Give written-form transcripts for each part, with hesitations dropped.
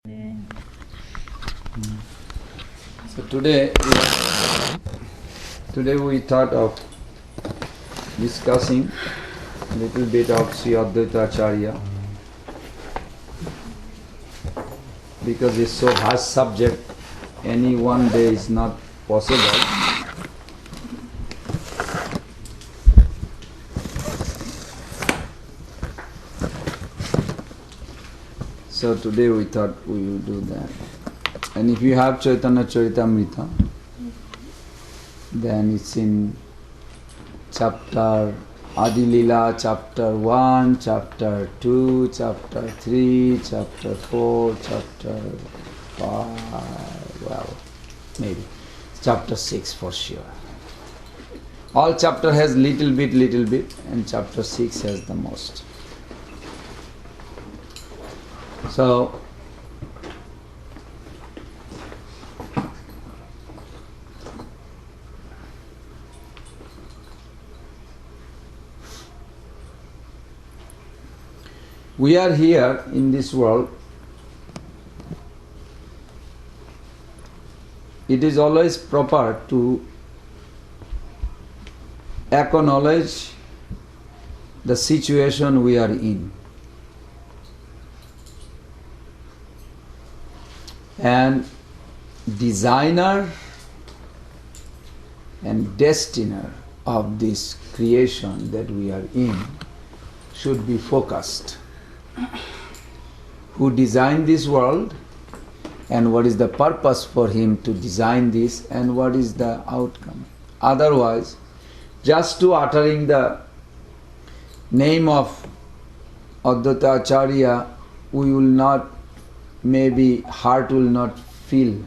So today we thought of discussing a little bit of Sri Advaita Acarya, because it's so vast subject, any one day is not possible. So today we thought we will do that. And if you have Chaitanya Charitamrita, then it's in chapter Adi Lila, chapter 1, chapter 2, chapter 3, chapter 4, chapter 5, well, maybe chapter 6 for sure. All chapter has little bit, and chapter 6 has the most. So, we are here in this world. It is always proper to acknowledge the situation we are in. And designer and destiner of this creation that we are in should be focused. Who designed this world, and what is the purpose for him to design this, and what is the outcome. Otherwise, just to uttering the name of Advaita Acarya, we will not, maybe heart will not feel.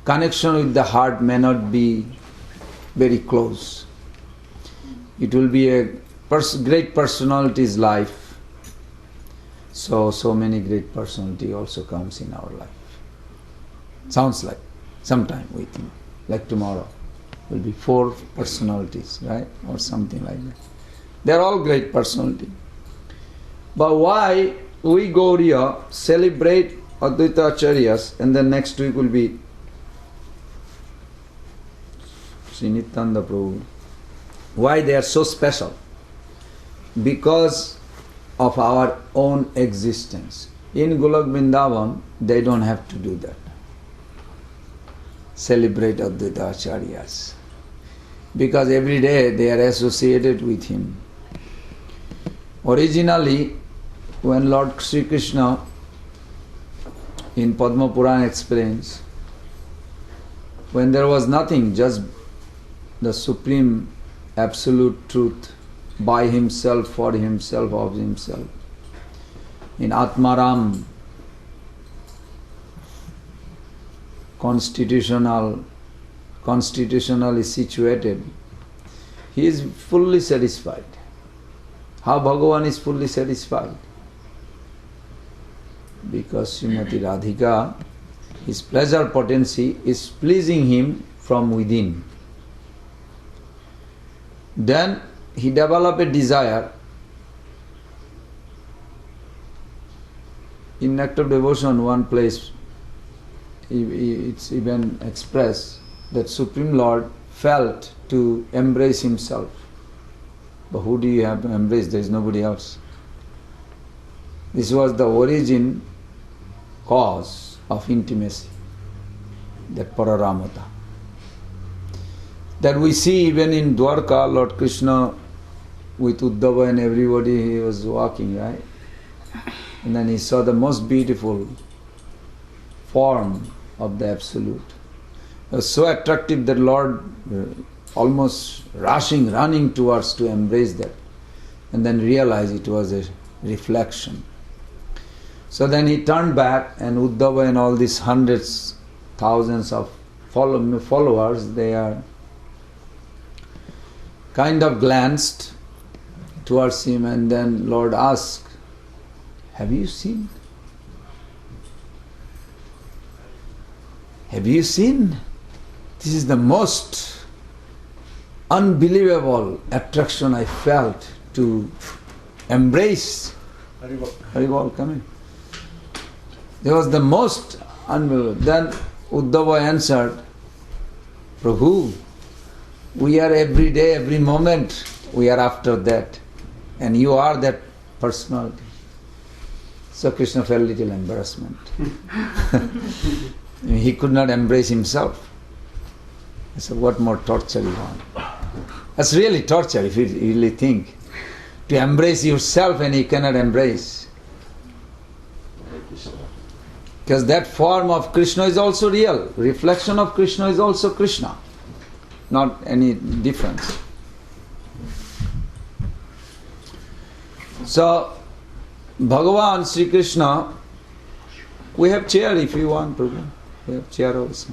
Connection with the heart may not be very close. It will be a great personality's life. So many great personality also comes in our life. Sounds like, sometime we think, like tomorrow will be 4 personalities, right? Or something like that. They are all great personality. But why we Gauriya celebrate Advaita Acharyas, and then next week will be Sri Nityananda Prabhu. Why they are so special? Because of our own existence. In Golok Vrindavan, they don't have to do that. Celebrate Advaita Acharyas. Because every day they are associated with him. Originally, when Lord Sri Krishna in Padma Puran explains, when there was nothing, just the supreme absolute truth by himself, for himself, of himself, in Atmaram, constitutionally situated, he is fully satisfied. How Bhagavan is fully satisfied? Because Srimati Radhika, his pleasure potency is pleasing him from within. Then he developed a desire. In Nectar of Devotion, one place, it's even expressed that Supreme Lord felt to embrace himself. But who do you have to embrace? There is nobody else. This was the origin, cause of intimacy, that Pararamata. That we see even in Dwarka, Lord Krishna with Uddhava and everybody, he was walking, right? And then he saw the most beautiful form of the Absolute. It was so attractive that Lord almost running towards to embrace that. And then realized it was a reflection. So then he turned back, and Uddhava and all these hundreds, thousands of followers, they are kind of glanced towards him, and then Lord asked, have you seen? Have you seen? This is the most unbelievable attraction I felt to embrace. Haribol, come in. It was the most unbelievable. Then Uddhava answered, Prabhu, we are every day, every moment, we are after that. And you are that personality. So Krishna felt a little embarrassment. He could not embrace himself. I said, what more torture you want? That's really torture if you really think. To embrace yourself and you cannot embrace. Because that form of Krishna is also real. Reflection of Krishna is also Krishna. Not any difference. So, Bhagavan Sri Krishna, we have chair if you want, Prabhu. We have chair also.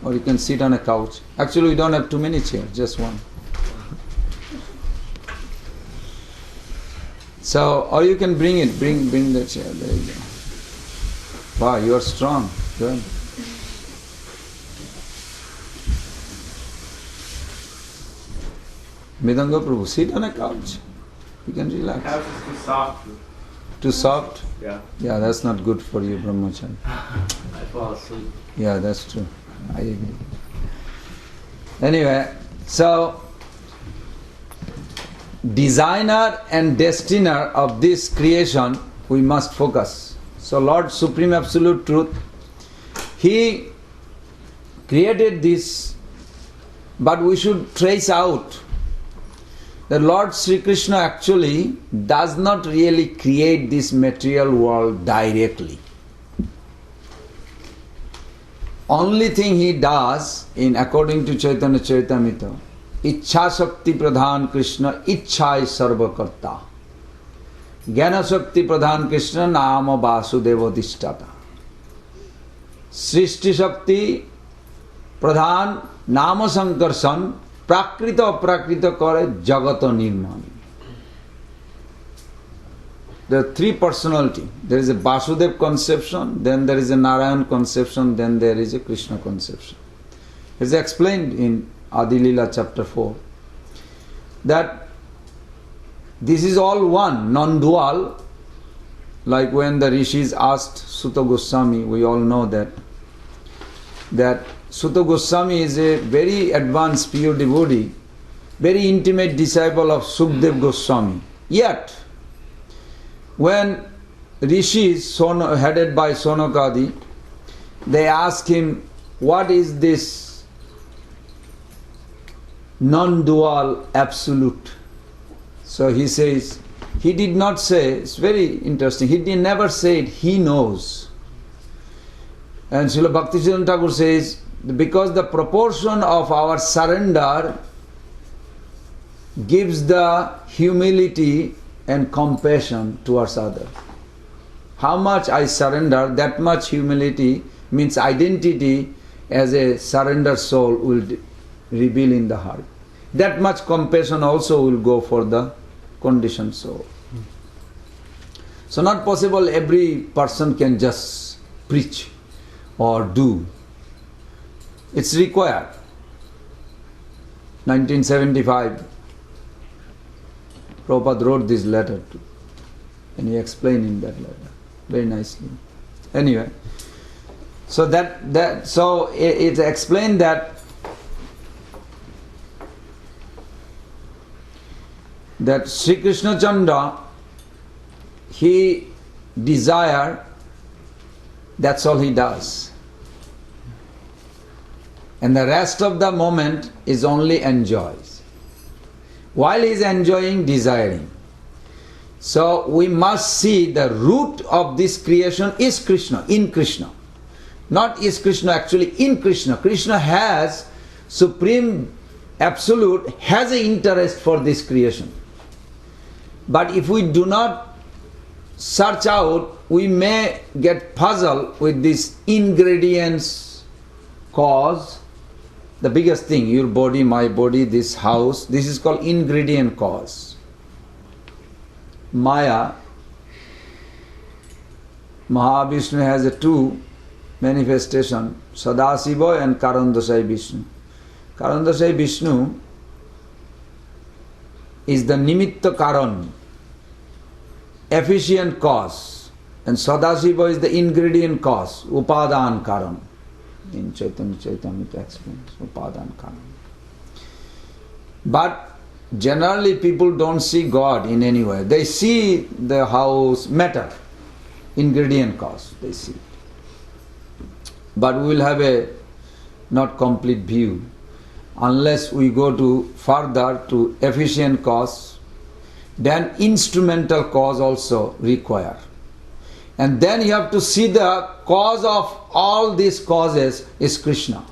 Or you can sit on a couch. Actually, we don't have too many chairs, just one. So, or you can bring it, bring the chair. There you go. Wow, you are strong. Good. Midanga Prabhu, sit on a couch. You can relax. The couch is too soft. Too soft? Yeah. Yeah, that's not good for you, Brahmachari. I fall asleep. Yeah, that's true. I agree. Anyway, so designer and destiner of this creation, we must focus. So Lord Supreme Absolute Truth, He created this, but we should trace out that Lord Sri Krishna actually does not really create this material world directly. Only thing He does, in according to Chaitanya Charitamrita, Ichha Shakti Pradhan Krishna, Ichha Sarva Karta. Jnana Shakti Pradhan Krishna, Nama Vasudeva Dishtata. Srishti Shakti Pradhan, Nama Sankarsan, Prakrita Aprakrita Kare, Jagata Nirmani. There are three personality. There is a Vasudev conception, then there is a Narayan conception, then there is a Krishna conception. It is explained in Adi Lila chapter 4 that this is all one, non-dual. Like when the rishis asked Sutta Goswami, we all know that Sutta Goswami is a very advanced pure devotee, very intimate disciple of Sukdev Goswami. Yet, when rishis headed by Sonakadi, they asked him, what is this non-dual absolute? So he says, he did not say, it's very interesting, he never said he knows. And Srila Bhaktisiddhanta Thakur says, because the proportion of our surrender gives the humility and compassion towards others. How much I surrender, that much humility means identity as a surrendered soul will reveal in the heart. That much compassion also will go for the conditioned soul. So not possible every person can just preach or do. It's required. 1975, Prabhupada wrote this letter too, and he explained in that letter very nicely. Anyway, so it explained that Sri Krishna Chandra, he desire, that's all he does. And the rest of the moment is only enjoys. While he is enjoying, desiring. So we must see the root of this creation is Krishna, in Krishna. Not is Krishna, actually in Krishna. Krishna has, Supreme Absolute, has an interest for this creation. But if we do not search out, we may get puzzled with these ingredients cause. The biggest thing, your body, my body, this house, this is called ingredient cause. Maya, Mahavishnu has a two manifestation, Sadasiva and Karandasai Vishnu. Karandasai Vishnu is the Nimitta Karan, efficient cause, And Sadashiva is the ingredient cause, Upadan Karan. In Chaitanya Charitamrita explains, Upadan Karan. But generally people don't see God in any way. They see the house, matter, ingredient cause, they see. But we will have a not complete view unless we go to further to efficient cause, then instrumental cause also require. And then you have to see the cause of all these causes is Krishna,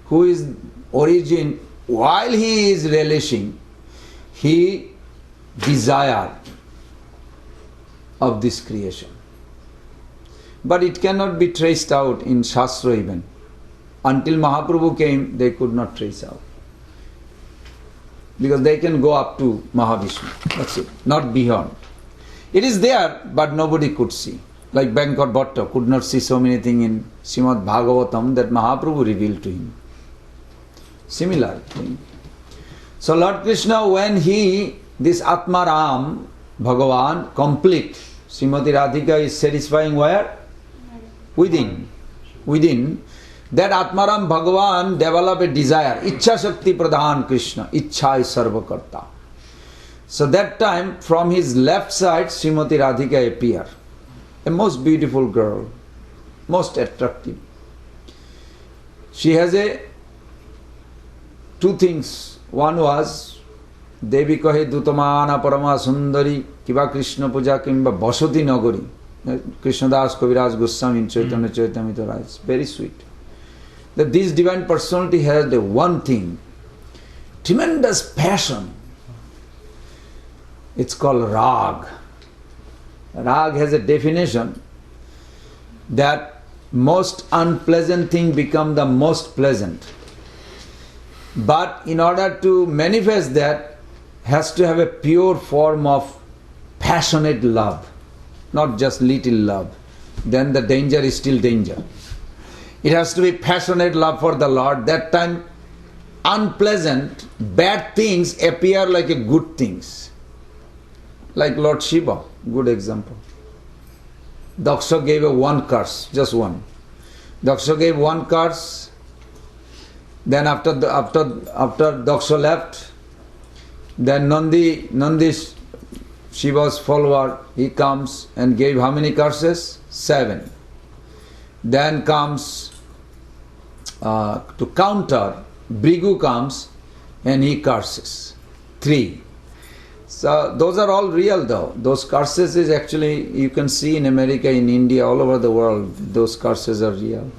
who is origin. While he is relishing, he desire of this creation. But it cannot be traced out in Shastra even. Until Mahaprabhu came, they could not trace out. Because they can go up to Mahavishnu. That's it. Not beyond. It is there, but nobody could see. Like Bankot Bhatta could not see so many things in Srimad Bhagavatam that Mahaprabhu revealed to him. Similar thing. So Lord Krishna, when this Atmaram, Bhagavan, complete, Srimati Radhika is satisfying where? Within. That Atmaram Bhagavan develop a desire. Ichha Shakti Pradhan Krishna. Ichha is Sarvakarta. So that time, from his left side, Srimati Radhika appear. A most beautiful girl. Most attractive. She has two things. One was Devi kahe dutamana parama sundari kiba Krishna puja kimba basati nagari. Krishnadas Kaviraj Goswami in Chaitanya Charitamrita writes. Very sweet. That this divine personality has the one thing. Tremendous passion. It's called Rag. Rag has a definition that most unpleasant thing become the most pleasant. But in order to manifest that, has to have a pure form of passionate love, not just little love. Then the danger is still danger. It has to be passionate love for the Lord. That time, unpleasant, bad things appear like a good things. Like Lord Shiva, good example. Daksha gave one curse, just one. Daksha gave one curse. Then after Daksha left, then Nandi, Shiva's follower, he comes and gave how many curses? 7. Then comes to counter, Brigu comes and he curses. 3. So those are all real though. Those curses is actually, you can see in America, in India, all over the world, those curses are real.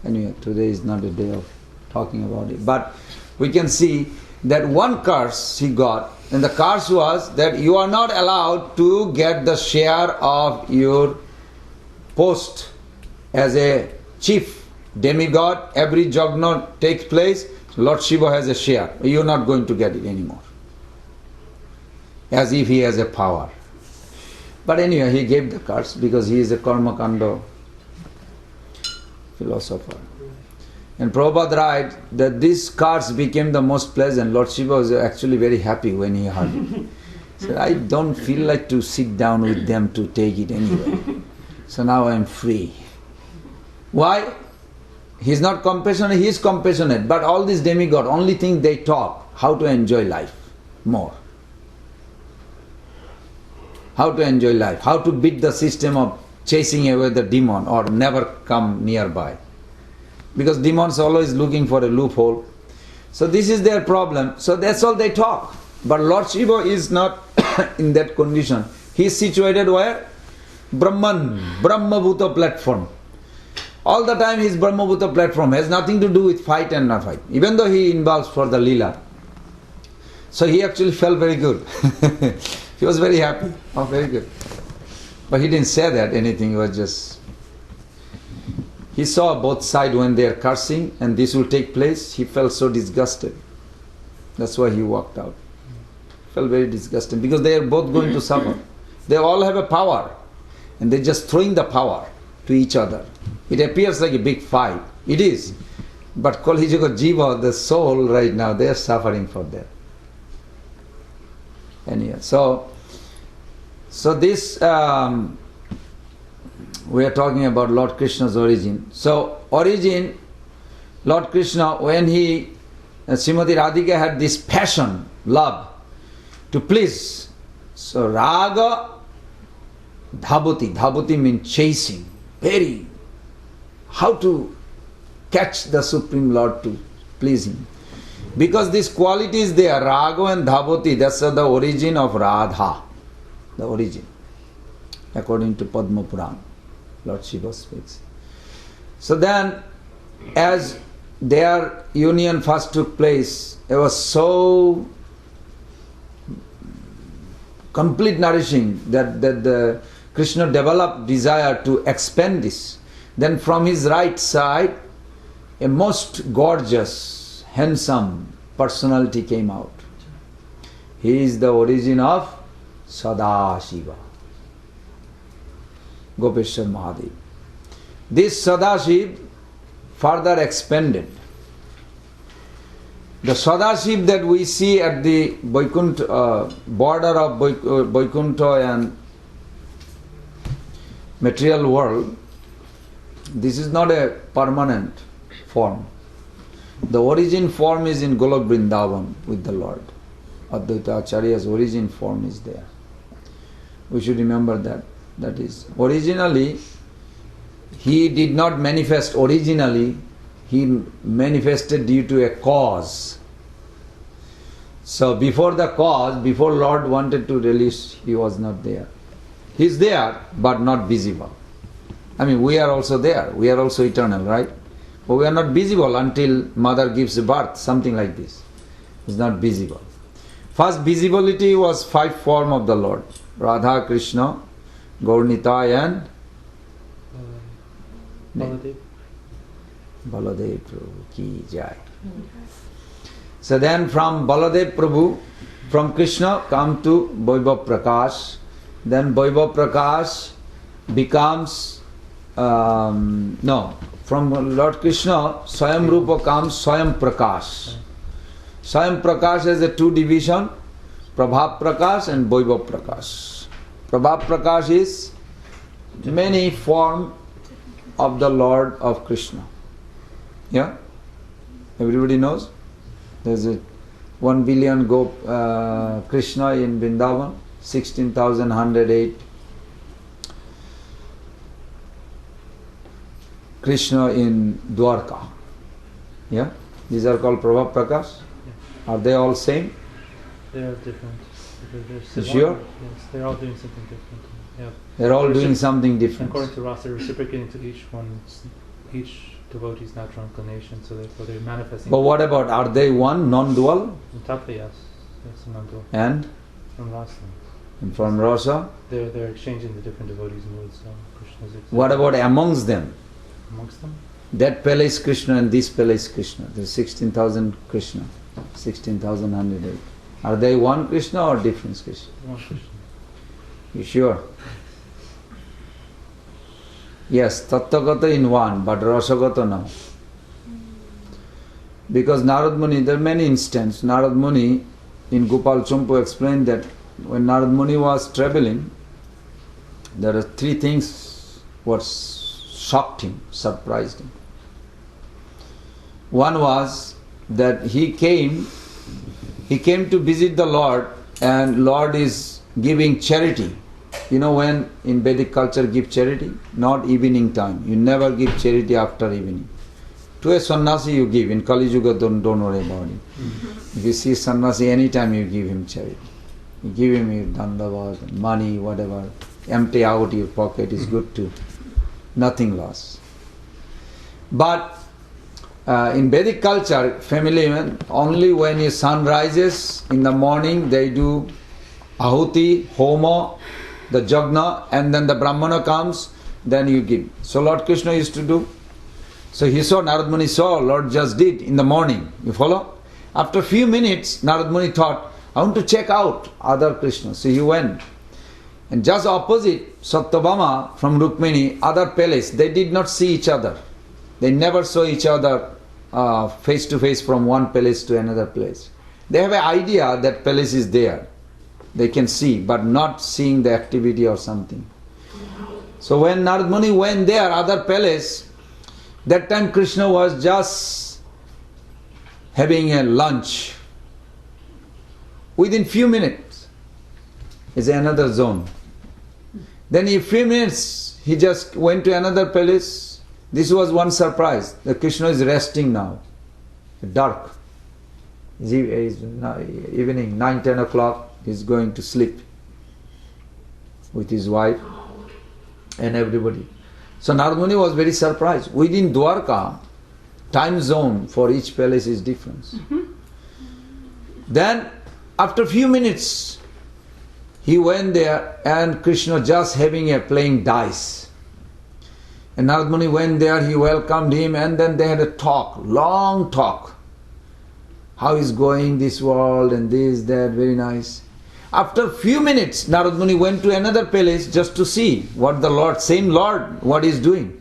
Anyway, today is not a day of talking about it. But we can see that one curse he got, and the curse was that you are not allowed to get the share of your post as a chief demigod. Every yajna takes place, Lord Shiva has a share. You are not going to get it anymore. As if he has a power. But anyway, he gave the curse because he is a karma kanda philosopher. And Prabhupada writes that this curse became the most pleasant. Lord Shiva was actually very happy when he heard it. He said, I don't feel like to sit down with them to take it anyway. So now I am free. Why? He is not compassionate, he is compassionate. But all these demigods only think they talk how to enjoy life more. How to enjoy life, how to beat the system of chasing away the demon or never come nearby. Because demons are always looking for a loophole. So this is their problem. So that's all they talk. But Lord Shiva is not in that condition. He is situated where? Brahman, Brahma-bhuta platform. All the time his Brahma-bhuta platform has nothing to do with fight and not fight. Even though he involves for the lila. So he actually felt very good. He was very happy. Oh, very good. But he didn't say that anything. He was just... He saw both sides when they are cursing and this will take place. He felt so disgusted. That's why he walked out. Felt very disgusted because they are both going to suffer. They all have a power and they're just throwing the power to each other. It appears like a big fight. It is. But Kali Yuga Jiva, the soul right now, they are suffering for that. Anyhow, so this we are talking about Lord Krishna's origin. So, origin, Lord Krishna, when Srimati Radhika had this passion, love, to please. So, Raga Dhabati means chasing, how to catch the Supreme Lord to please Him. Because this quality is there, Raga and Dhabati, that's the origin of Radha, the origin, according to Padma Puran, Lord Shiva speaks. So then, as their union first took place, it was so complete nourishing that the Krishna developed desire to expand this. Then from his right side, a most gorgeous, handsome personality came out. He is the origin of Sadashiva, Gopeshwar Mahadev. This Sadashiv further expanded. The Sadashiv that we see at the Vaikuntha, border of Vaikuntha and material world, this is not a permanent form. The origin form is in Golok Vrindavan with the Lord. Advaita Acharya's origin form is there. We should remember that. That is, originally, he did not manifest originally, he manifested due to a cause. So before the cause, before Lord wanted to release, he was not there. He is there, but not visible. I mean, we are also there, we are also eternal, right? But we are not visible until mother gives birth, something like this. It's not visible. First visibility was 5 form of the Lord. Radha, Krishna, Gaurnitai and Baladev Prabhu ki jai. So then from Baladev Prabhu, from Krishna come to Vaibhav Prakash. Then Vaibhav Prakash becomes, from Lord Krishna, Swayam Rupa comes Swayam Prakash. Swayam Prakash has a 2 division, Prabhav Prakash and Vaibhav Prakash. Prabhav Prakash is many form of the Lord of Krishna. Yeah? Everybody knows? There's a 1 billion Krishna in Vrindavan, 16,108 Krishna in Dwarka. Yeah? These are called Prabhav Prakash. Yeah. Are they all same? They are different. You sure? Yes, they're all doing something different. Yeah. They're all doing something different. According to Rasa, they're reciprocating to each devotee's natural inclination, so therefore they're manifesting. But what about, are they one, non-dual? In Tattva, yes. Yes, non-dual. And? From Rasa. And from Rasa? They're exchanging the different devotees' moods. So Krishna's what about amongst them? Amongst them? That Pele is Krishna and this Pele is Krishna. There's 16,000 Krishna. 16,108. Are they one Krishna or different Krishna? One Krishna. You sure? Yes, Tattvagata in one, but Rasagata no. Because Narad Muni, there are many instances. Narad Muni in Gopal Chompu explained that when Narad Muni was traveling, there are 3 things what shocked him, surprised him. One was that he came to visit the Lord, and Lord is giving charity. You know when in Vedic culture give charity? Not evening time. You never give charity after evening. To a sannyasi you give. In Kali Yuga don't worry about it. If you see sannyasi, anytime you give him charity. You give him your dandavad, money, whatever. Empty out your pocket is good too. Nothing lost. But in Vedic culture, family, only when the sun rises in the morning, they do ahuti, homa, the jagna, and then the brahmana comes, then you give. So Lord Krishna used to do. So he saw, Narad Muni saw, Lord just did in the morning. You follow? After a few minutes, Narad Muni thought, I want to check out other Krishna. So he went. And just opposite, Satyabhama from Rukmini, other palace, they did not see each other. They never saw each other face to face from one palace to another place. They have an idea that palace is there. They can see, but not seeing the activity or something. So when Narad Muni went there, other palace, that time Krishna was just having a lunch. Within few minutes is another zone. Then in few minutes he just went to another palace. This was one surprise. The Krishna is resting now. Dark. It's evening, 9-10 o'clock, he's going to sleep with his wife and everybody. So Narad Muni was very surprised. Within Dwarka, time zone for each palace is different. Then after a few minutes, he went there and Krishna just playing dice. And Narad Muni went there, he welcomed him, and then they had a talk, long talk. How is going this world and this, that, very nice. After few minutes, Narad Muni went to another palace just to see what the Lord, same Lord, what he is doing.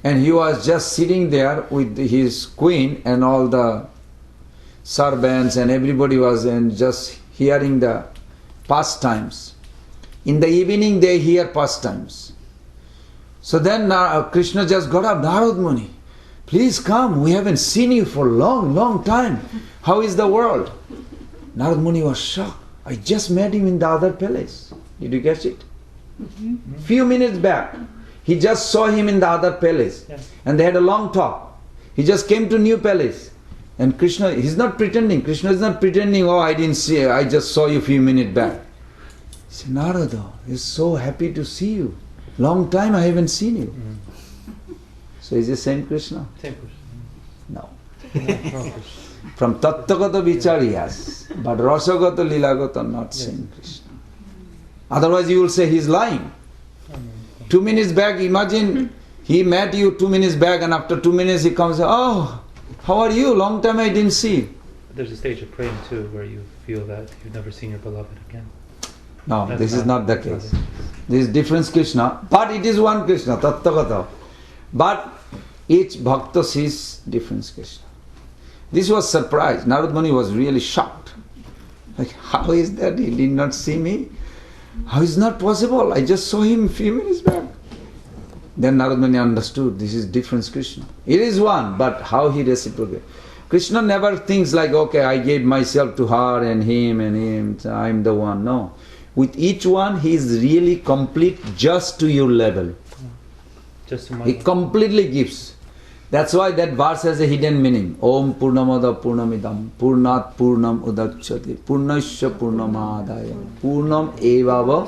And he was just sitting there with his queen and all the servants, and everybody was just hearing the pastimes. In the evening they hear pastimes. So then Krishna just got up, Narad Muni, please come, we haven't seen you for long time. How is the world? Narad Muni was shocked. I just met him in the other palace. Did you catch it? Few minutes back, he just saw him in the other palace. And they had a long talk. He just came to new palace. And Krishna, he's not pretending. Krishna is not pretending, oh, I didn't see you. I just saw you a few minutes back. He said, Narada, he's so happy to see you. Long time I haven't seen you. So is the same Krishna? Same Krishna. No. No. From Tattvagata Vichar, yes. But Rasagata, Lilagata, not same Krishna. Otherwise you will say he's lying. 2 minutes back, imagine he met you 2 minutes back, and after 2 minutes he comes, oh, how are you? Long time I didn't see. There's a stage of praying too where you feel that you've never seen your beloved again. No, this is not the case. This is different Krishna, but it is one Krishna, Tattvagata. But each bhakta sees different Krishna. This was surprise. Narad Muni was really shocked. Like, how is that? He did not see me? How is not possible? I just saw him a few minutes back. Then Narad Muni understood this is different Krishna. It is one, but how he reciprocates. Krishna never thinks like, okay, I gave myself to her and him, so I'm the one. No. With each one, he is really complete just to your level. Just to my He completely gives. That's why that verse has a hidden meaning. Om Purnamada Purnamidam Purnat Purnam Udachyate Purnasya Purnamadaya Purnam Evava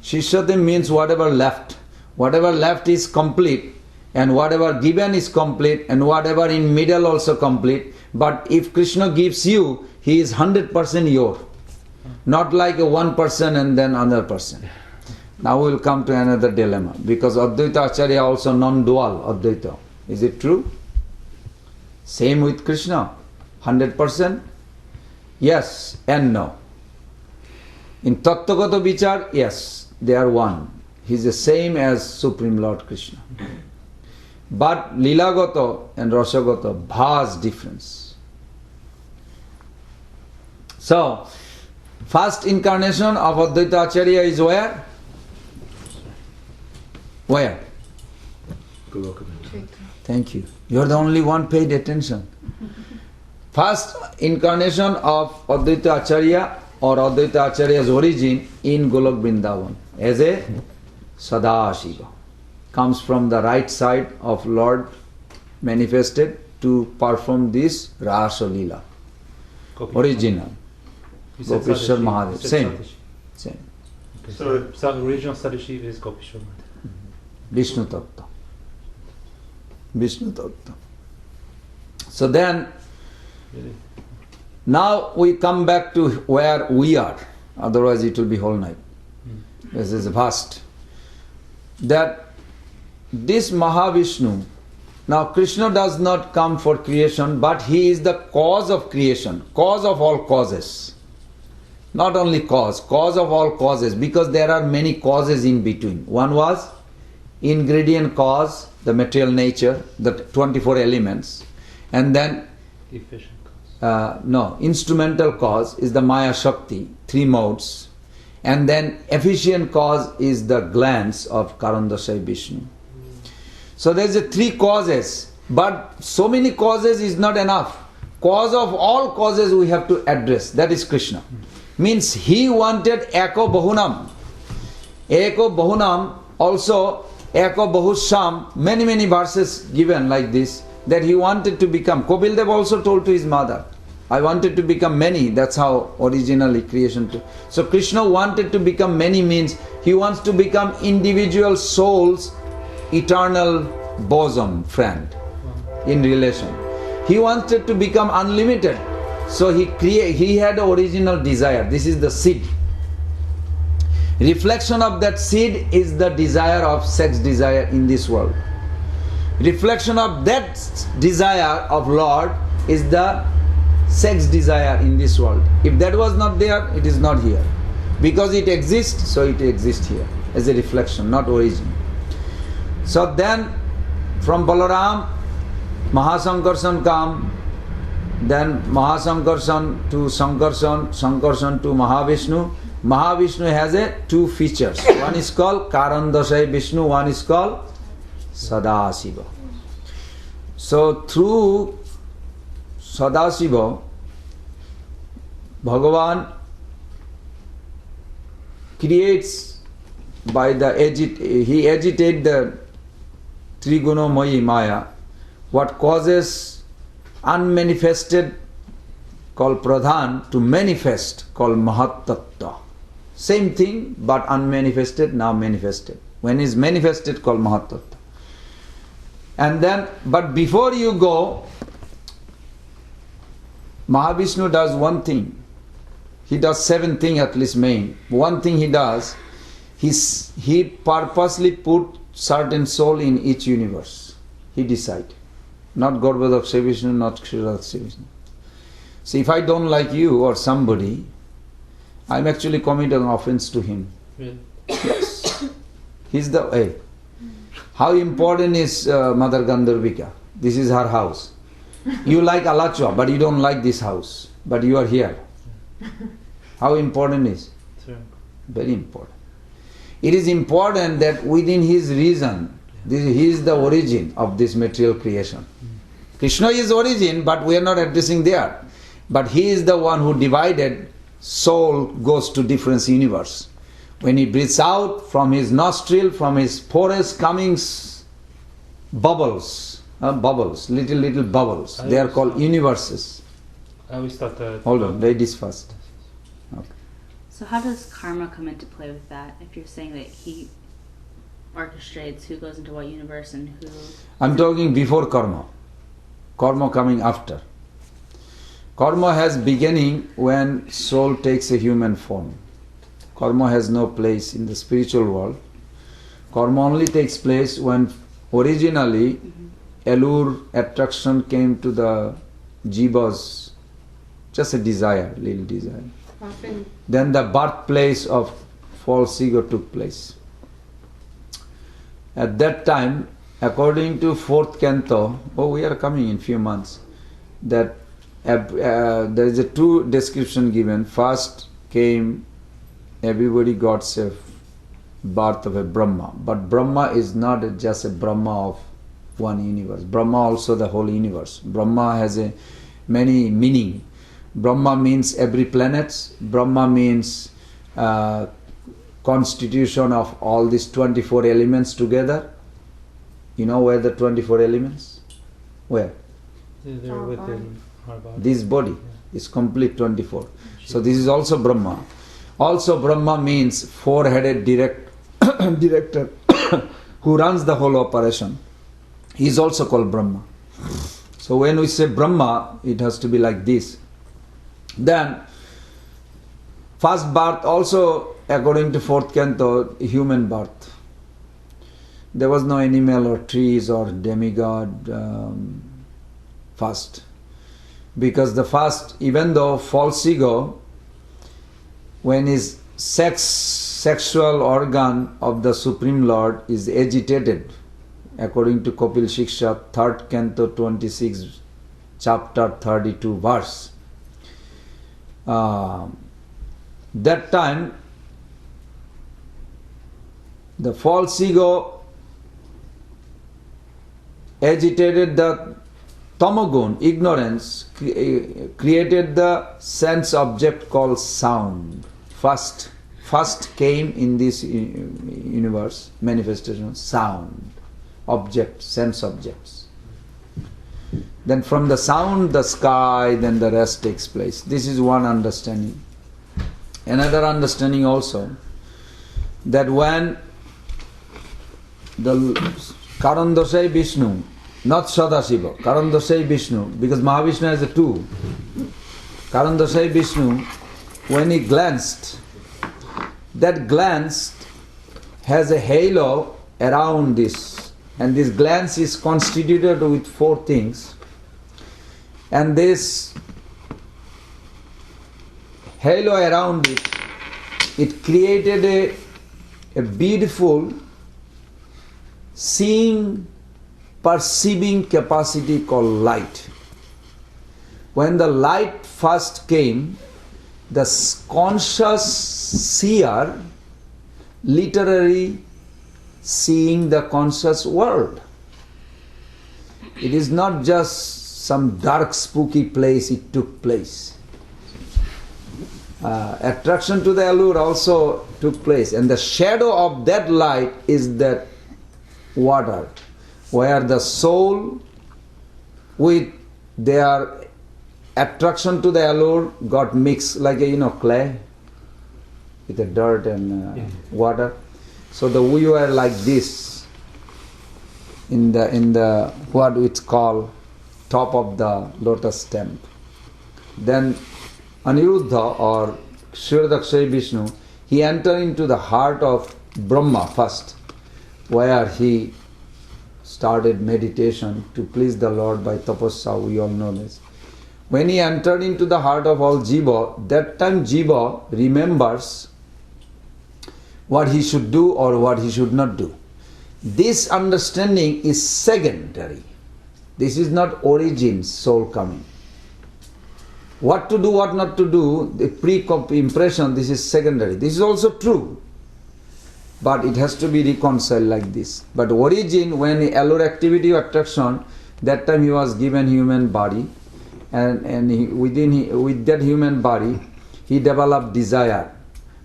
Shishyate means whatever left. Whatever left is complete, and whatever given is complete, and whatever in middle also complete. But if Krishna gives you, he is 100% your. Not like a one person and then another person. Now we will come to another dilemma, because Advaita Acharya also non-dual Advaita. Is it true? Same with Krishna, 100%? Yes and no. In Tattvagata Vichar, yes, they are one. He is the same as Supreme Lord Krishna. But Lilagata and Rasagata, vast difference. So, first incarnation of Advaita Acharya is where? Where? Thank you. You are the only one paid attention. First incarnation of Advaita Acharya or Advaita Acharya's origin in Golok Vrindavan as a Sadashiva. Comes from the right side of Lord manifested to perform this Rasa Leela. Original. Gopishwar Mahadev. Same. Okay. So original Sadashiva is Gopishwar Mahadev. Vishnu Tattva. Vishnu Tattva. So then, now we come back to where we are. Otherwise it will be whole night. This is vast. That this Mahavishnu, now Krishna does not come for creation, but he is the cause of creation, cause of all causes. Not only cause of all causes, because there are many causes in between. One was ingredient cause, the material nature, the 24 elements, and then efficient cause. Instrumental cause is the Maya Shakti, 3 modes, And then efficient cause is the glance of Karandasai Vishnu. So there is a three causes, but so many causes is not enough. Cause of all causes we have to address, that is Krishna. Means he wanted Eko Bahunam. Eko Bahunam, also Eko Bahusham, many verses given like this, that he wanted to become. Kapil Dev also told to his mother, I wanted to become many. That's how originally creation took. So Krishna wanted to become many means he wants to become individual souls, eternal bosom friend in relation. He wanted to become unlimited. So he had an original desire. This is the seed. Reflection of that seed is the desire of sex desire in this world. Reflection of that desire of Lord is the sex desire in this world. If that was not there, it is not here. Because it exists, so it exists here as a reflection, not origin. So then from Balaram, Mahasankarshan come, then Mahasankarshan to Sankarshan, Sankarshan to Mahavishnu. Mahavishnu has two features. One is called Karandasai Vishnu, one is called Sadasiva. So through Sadasiva, Bhagavan creates by he agitates the Trigunomayi Maya, what causes unmanifested called Pradhan to manifest called Mahatattva. Same thing but unmanifested, now manifested. When is manifested called Mahatattva. And then, but before you go, Mahavishnu does one thing. He does 7 things at least main. One thing he does, he purposely put certain soul in each universe. He decide. Not Garbhodaksha Vishnu, not Kshirodaksha Vishnu. So if I don't like you or somebody, I'm actually committing an offense to him. Really? Yes. He's the way. How important is Mother Gandharvika? This is her house. You like Alachua, but you don't like this house. But you are here. How important is? Sure. Very important. It is important that within his reason, he is the origin of this material creation. Krishna is origin, but we are not addressing there. But he is the one who divided, soul goes to different universe. When he breathes out from his nostril, from his pores coming bubbles, little bubbles. They are called universes. I always thought that... Hold on, ladies first. Okay. So how does karma come into play with that? If you're saying that he orchestrates who goes into what universe and who... I'm talking before karma. Karma coming after. Karma has beginning when soul takes a human form. Karma has no place in the spiritual world. Karma only takes place when originally allure, attraction came to the jivas, just a desire, little desire. Often. Then the birthplace of false ego took place. At that time, according to 4th canto, we are coming in few months, that there is a 2 description given. First came, everybody got a birth of a Brahma. But Brahma is not just a Brahma of one universe. Brahma also the whole universe. Brahma has a many meaning. Brahma means every planet. Brahma means constitution of all these 24 elements together. You know where the 24 elements? Where? They're within our body. This body is complete 24. So this is also Brahma. Also Brahma means 4-headed director who runs the whole operation. He is also called Brahma. So when we say Brahma, it has to be like this. Then first birth also, according to 4th canto, human birth. There was no animal or trees or demigod first. Because the first, even though false ego, when his sexual organ of the Supreme Lord is agitated, according to Kapil Shiksha, 3rd canto 26, chapter 32 verse, that time The false ego agitated the tamogun, ignorance, created the sense object called sound. First came in this universe, manifestation, sound, object, sense objects. Then from the sound, the sky, then the rest takes place. This is one understanding. Another understanding also, that when the Karandasai Vishnu, not Sadashiva, Karandasai Vishnu, because Mahavishnu has a two. Karandasai Vishnu, when he glanced, that glance has a halo around this, and this glance is constituted with four things, and this halo around it, it created a beautiful seeing, perceiving capacity called light. When the light first came, the conscious seer literally seeing the conscious world. It is not just some dark spooky place it took place. Attraction to the allure also took place, and the shadow of that light is that water, where the soul with their attraction to the allure got mixed like a clay with the dirt and water. So we were like this in the what it's called top of the lotus stem. Then Aniruddha or Kshirodakshay Vishnu, he entered into the heart of Brahma first, where he started meditation to please the Lord by tapasya, we all know this. When he entered into the heart of all Jiva, that time Jiva remembers what he should do or what he should not do. This understanding is secondary. This is not origin, soul coming. What to do, what not to do, the pre-impression, this is secondary. This is also true. But it has to be reconciled like this. But origin, when allure activity or attraction, that time he was given human body, and with that human body, he developed desire.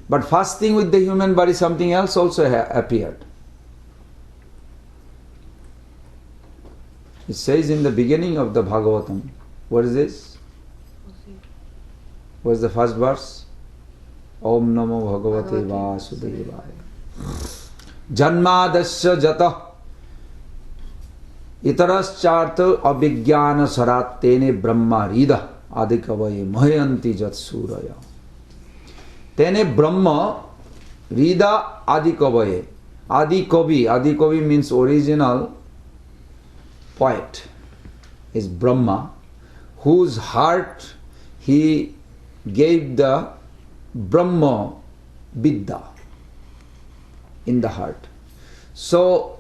But first thing with the human body, something else also appeared. It says in the beginning of the Bhagavatam, what is this? What is the first verse? Om Namo Bhagavate Vasudevaya. Janmadasya jata itaraschartha abhigyana sarat tene brahma rida adikavaye mahayanti jat suraya. Tene brahma rida adikavaye. Adikavi means original poet is Brahma, whose heart he gave the Brahma Vidya in the heart. So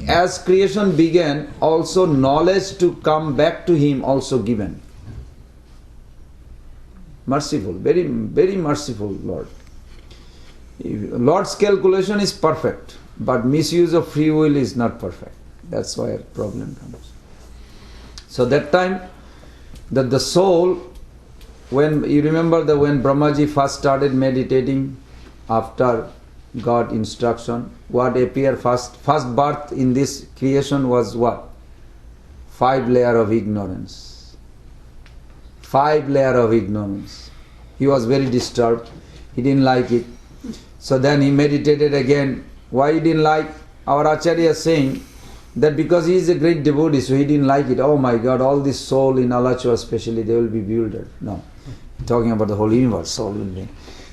as creation began, also knowledge to come back to him also given. Merciful, very, very merciful Lord. Lord's calculation is perfect, but misuse of free will is not perfect. That's why a problem comes. So that time, that the soul, when you remember when Brahmaji first started meditating after God instruction, what appeared first birth in this creation was what? 5 layers of ignorance. 5 layers of ignorance. He was very disturbed. He didn't like it. So then he meditated again. Why he didn't like? Our Acharya is saying that because he is a great devotee, so he didn't like it. Oh my God, all this soul in Alachua especially, they will be bewildered. No. Talking about the whole universe, soul will be.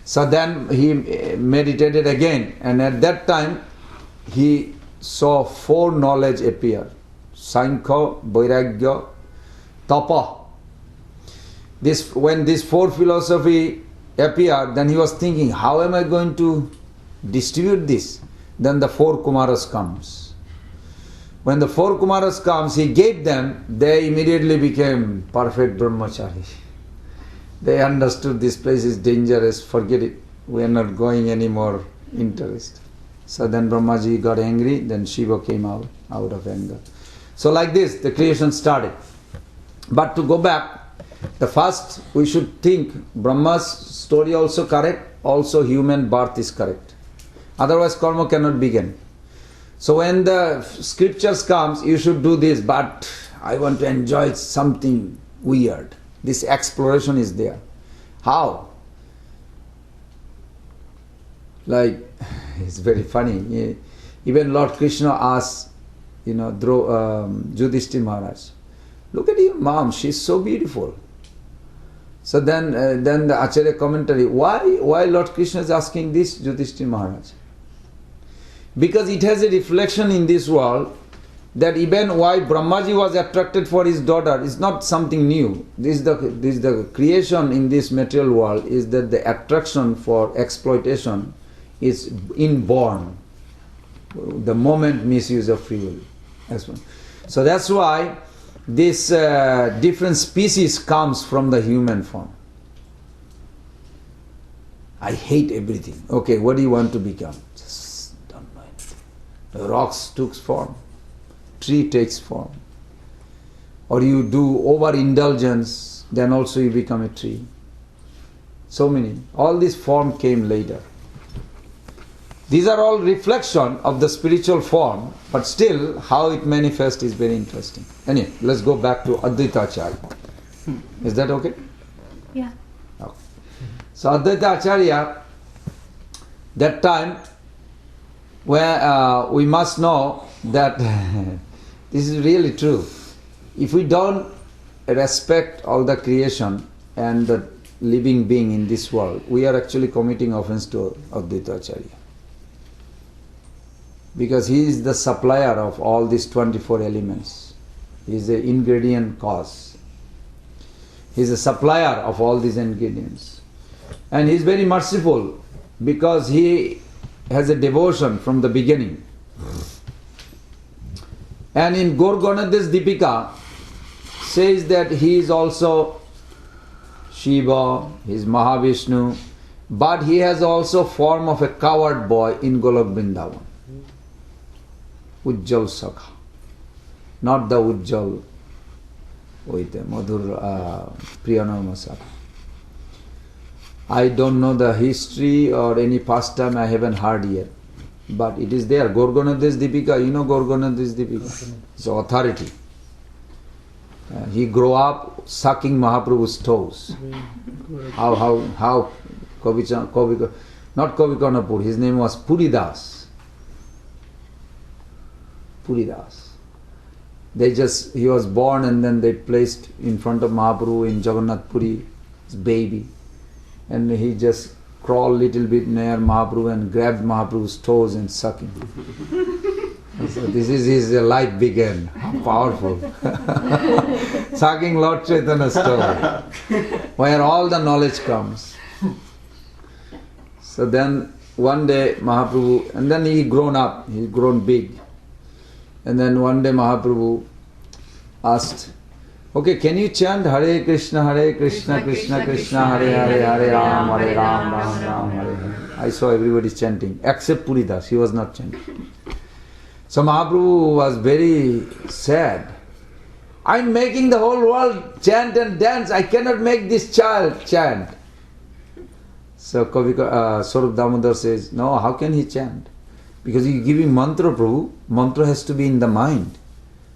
So then he meditated again, and at that time he saw 4 knowledge appear. Sankhya, Vairagya, Tapa. When this 4 philosophy appeared, then he was thinking, how am I going to distribute this? Then the 4 Kumaras comes. When the 4 Kumaras comes, he gave them, they immediately became perfect brahmachari. They understood this place is dangerous, forget it. We are not going any more interest. So then Brahmaji got angry, then Shiva came out of anger. So like this, the creation started. But to go back, the first we should think Brahma's story also correct, also human birth is correct. Otherwise karma cannot begin. So when the scriptures comes, you should do this, but I want to enjoy something weird. This exploration is there. How? Like, it's very funny. Even Lord Krishna asked, Yudhishthira Maharaj, look at your mom, she's so beautiful. So then the Acharya commentary, why Lord Krishna is asking this, Yudhishthira Maharaj? Because it has a reflection in this world that even why Brahmaji was attracted for his daughter is not something new. This is the creation in this material world, is that the attraction for exploitation is inborn. The moment misuse of free will. So that's why this different species comes from the human form. I hate everything. Okay, what do you want to become? Just don't know anything. The rocks took form. Tree takes form. Or you do overindulgence, then also you become a tree. So many. All this form came later. These are all reflection of the spiritual form, but still how it manifests is very interesting. Anyway, let's go back to Advaita Acharya. Is that okay? Yeah. Okay. So Advaita Acharya, that time, where we must know that this is really true. If we don't respect all the creation and the living being in this world, we are actually committing offense to Advaita Acharya. Because he is the supplier of all these 24 elements. He is the ingredient cause. He is a supplier of all these ingredients. And he is very merciful because he has a devotion from the beginning. And in Gorgonadas Dipika says that he is also Shiva, he is Mahavishnu, but he has also form of a coward boy in Golok Vrindavan. Ujjal Sakha. Not the Ujjal with Madhur Priyanama Sakha. I don't know the history or any pastime, I haven't heard yet. But it is there. Gorgonadas Dipika, you know Gorgonadas Dipika? It's authority. He grew up sucking Mahaprabhu's toes. How Kavi, not Kavikarnapur, his name was Puridas. Puridas. He was born and then they placed in front of Mahaprabhu in Jagannath Puri, his baby. And he just crawled little bit near Mahaprabhu and grabbed Mahaprabhu's toes and sucking. So this is his life began. How powerful. Sucking Lord Chaitanya's toe, where all the knowledge comes. So then one day Mahaprabhu, and then he grown up, he grown big. And then one day Mahaprabhu asked, okay, can you chant Hare Krishna, Krishna Krishna, Hare Hare, Hare Ram, Ram Ram, Hare Hare. I saw everybody chanting, except Puridas, he was not chanting. So Mahaprabhu was very sad. I'm making the whole world chant and dance, I cannot make this child chant. So Swarup Damodar says, no, how can he chant? Because you're giving mantra, Prabhu, mantra has to be in the mind.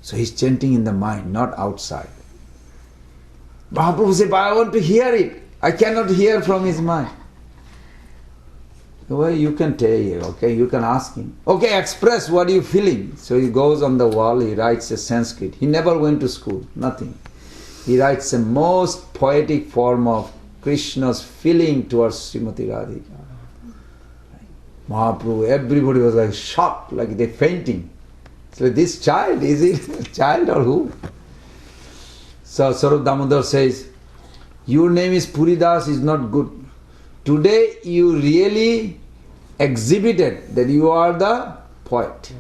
So he's chanting in the mind, not outside. Mahaprabhu said, but I want to hear it. I cannot hear from his mind. Well, you can tell him, okay, you can ask him. Okay, express what you're feeling. So he goes on the wall, he writes a Sanskrit. He never went to school, nothing. He writes a most poetic form of Krishna's feeling towards Srimati Radhika. Mahaprabhu, everybody was like shocked, like they fainting. So this child, is it a child or who? So Swarup Damodar says, your name is Puridas is not good. Today you really exhibited that you are the poet.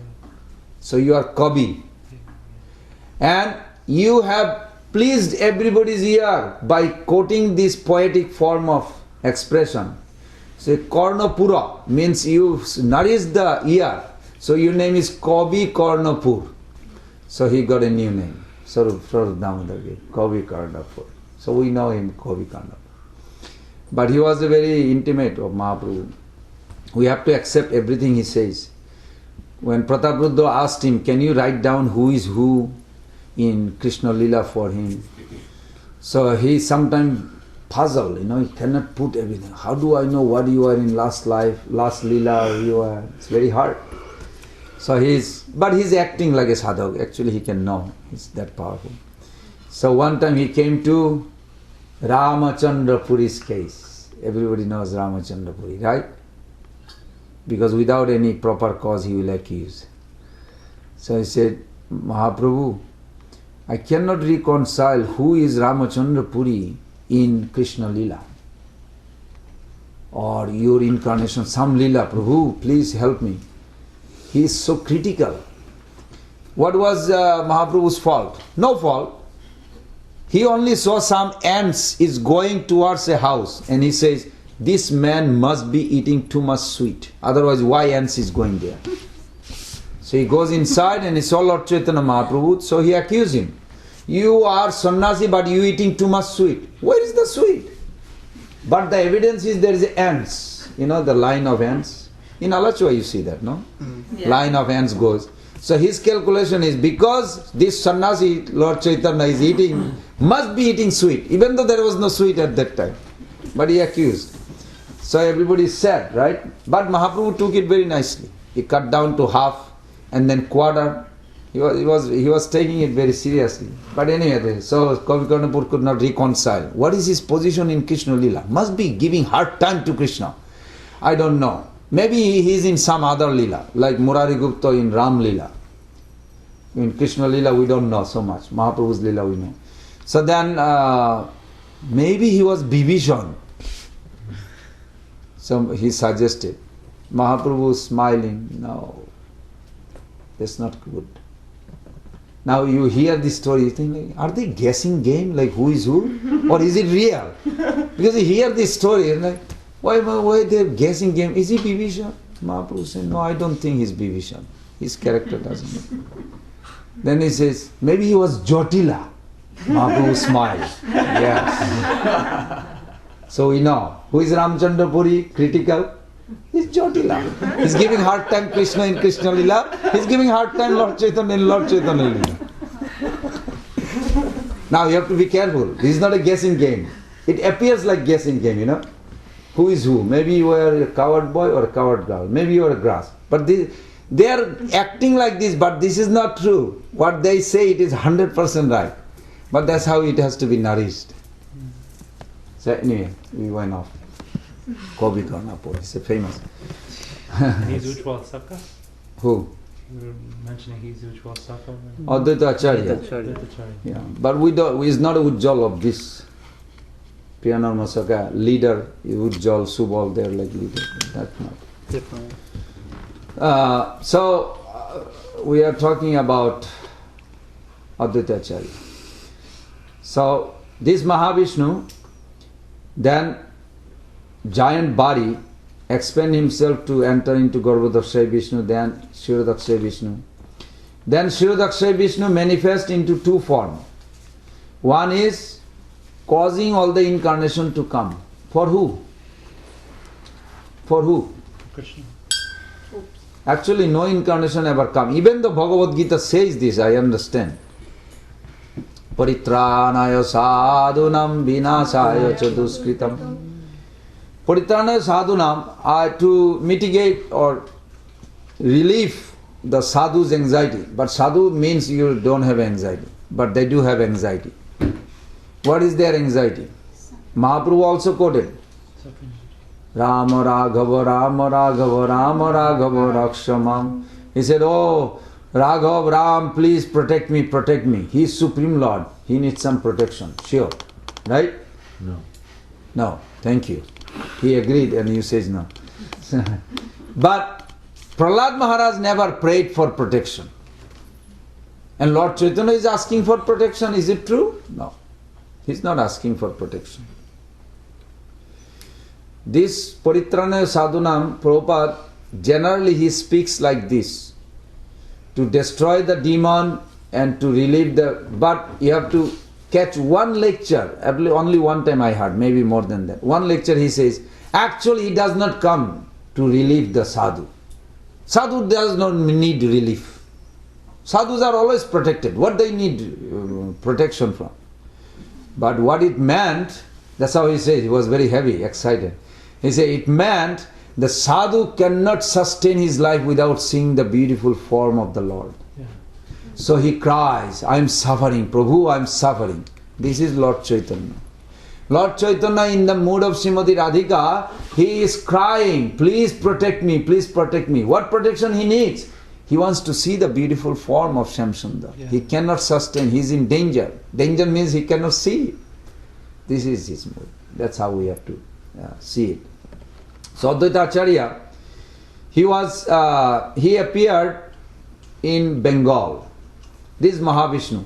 So you are Kavi. And you have pleased everybody's ear by quoting this poetic form of expression. Say Karnapura means you nourish the ear. So your name is Kavi Karnapur. So he got a new name. Swarup Damodar gave Kavi Karnapur. So we know him Kavi Karnapur. But he was a very intimate of Mahaprabhu. We have to accept everything he says. When Prataprudra asked him, can you write down who is who in Krishna Lila for him? So he sometimes puzzled, he cannot put everything. How do I know what you are in last life, last Lila you are? It's very hard. So he's acting like a sadhu. Actually he can know. He's that powerful. So one time he came to Ramachandra Puri's case. Everybody knows Ramachandra Puri, right? Because without any proper cause he will accuse. So he said, Mahaprabhu, I cannot reconcile who is Ramachandra Puri in Krishna Lila. Or your incarnation, some Lila, Prabhu, please help me. He is so critical. What was Mahaprabhu's fault? No fault. He only saw some ants is going towards a house and he says, this man must be eating too much sweet. Otherwise, why ants is going there? So he goes inside and he saw Lord Chaitanya Mahaprabhu. So he accused him. You are sannyasi but you eating too much sweet. Where is the sweet? But the evidence is there is ants. The line of ants. In Alachua you see that, no? Yeah. Line of ants goes. So his calculation is because this sannyasi, Lord Chaitanya is eating, must be eating sweet, even though there was no sweet at that time. But he accused. So everybody is sad, right? But Mahaprabhu took it very nicely. He cut down to half and then quarter. He was taking it very seriously. But anyway, so Kavi Karnapur could not reconcile. What is his position in Krishna Lila? Must be giving hard time to Krishna. I don't know. Maybe he is in some other Lila, like Murari Gupta in Ram Lila. In Krishna Lila we don't know so much. Mahaprabhu's Lila we know. So then maybe he was Bibhishan. So he suggested. Mahaprabhu smiling, no, that's not good. Now you hear this story, you think, are they guessing game, like who is who? Or is it real? Because you hear this story, and like, why they're guessing game? Is he Bibhishan? Mahaprabhu said, no, I don't think he's Bibhishan. His character doesn't make. Then he says, maybe he was Jotila. Mahaprabhu smiled. Yes. So we know, who is Ramchandra Puri, critical? He's Jotila. He's giving hard time Krishna in Krishna Lila. He's giving hard time Lord Chaitanya in Lord Chaitanya Lila. Now you have to be careful. This is not a guessing game. It appears like guessing game, Who is who? Maybe you are a coward boy or a coward girl. Maybe you are a grass. But they are acting like this, but this is not true. What they say, it is 100% right. But that's how it has to be nourished. So anyway, we went off. Kavi Karnapur is a famous. He's Ujjwal Saka? Who? You were mentioning he's Ujjwal Saka? Advaita Acarya. Yeah. But he's not a Ujjwal of this. Priyanarma Saka, leader, Ujjwal, Subal, they're like leader. That's not. Different. We are talking about Advaita Acarya. So this Mahavishnu, then giant body, expand himself to enter into Garbhodakshay Vishnu, then Shirodakshay Vishnu. Then Shirodakshay Vishnu manifests into two forms. One is causing all the incarnation to come. For who? For who? Krishna. Actually no incarnation ever come. Even though Bhagavad Gita says this, I understand. Paritranaya sadhunam vinasaya cha duskritam. Paritranaya sadhunam, to mitigate or relieve the sadhu's anxiety. But sadhu means you don't have anxiety. But they do have anxiety. What is their anxiety? Mahaprabhu also quoted. Rama Raghava, Rama Raghava, Rama Raghava Rakshamam. He said, oh, Raghav, Ram, please protect me, protect me. He is Supreme Lord. He needs some protection. Sure. Right? No. No. Thank you. He agreed and you says no. But Prahlad Maharaj never prayed for protection. And Lord Chaitanya is asking for protection. Is it true? No. He is not asking for protection. This Paritranaya Sadhunam, Prabhupada, generally he speaks like this. To destroy the demon and to relieve the... But you have to catch one lecture, only one time I heard, maybe more than that. One lecture he says, actually he does not come to relieve the sadhu. Sadhu does not need relief. Sadhus are always protected. What they need protection from? But what it meant, that's how he said, he was very heavy, excited. He said it meant the sadhu cannot sustain his life without seeing the beautiful form of the Lord. Yeah. So he cries, I am suffering, Prabhu, I am suffering. This is Lord Chaitanya. Lord Chaitanya, in the mood of Srimati Radhika, he is crying, please protect me, please protect me. What protection he needs? He wants to see the beautiful form of Shamsundar. Yeah. He cannot sustain, he is in danger. Danger means he cannot see. This is his mood. That's how we have to see it. So Advaita Acharya, he appeared in Bengal. This is Mahavishnu.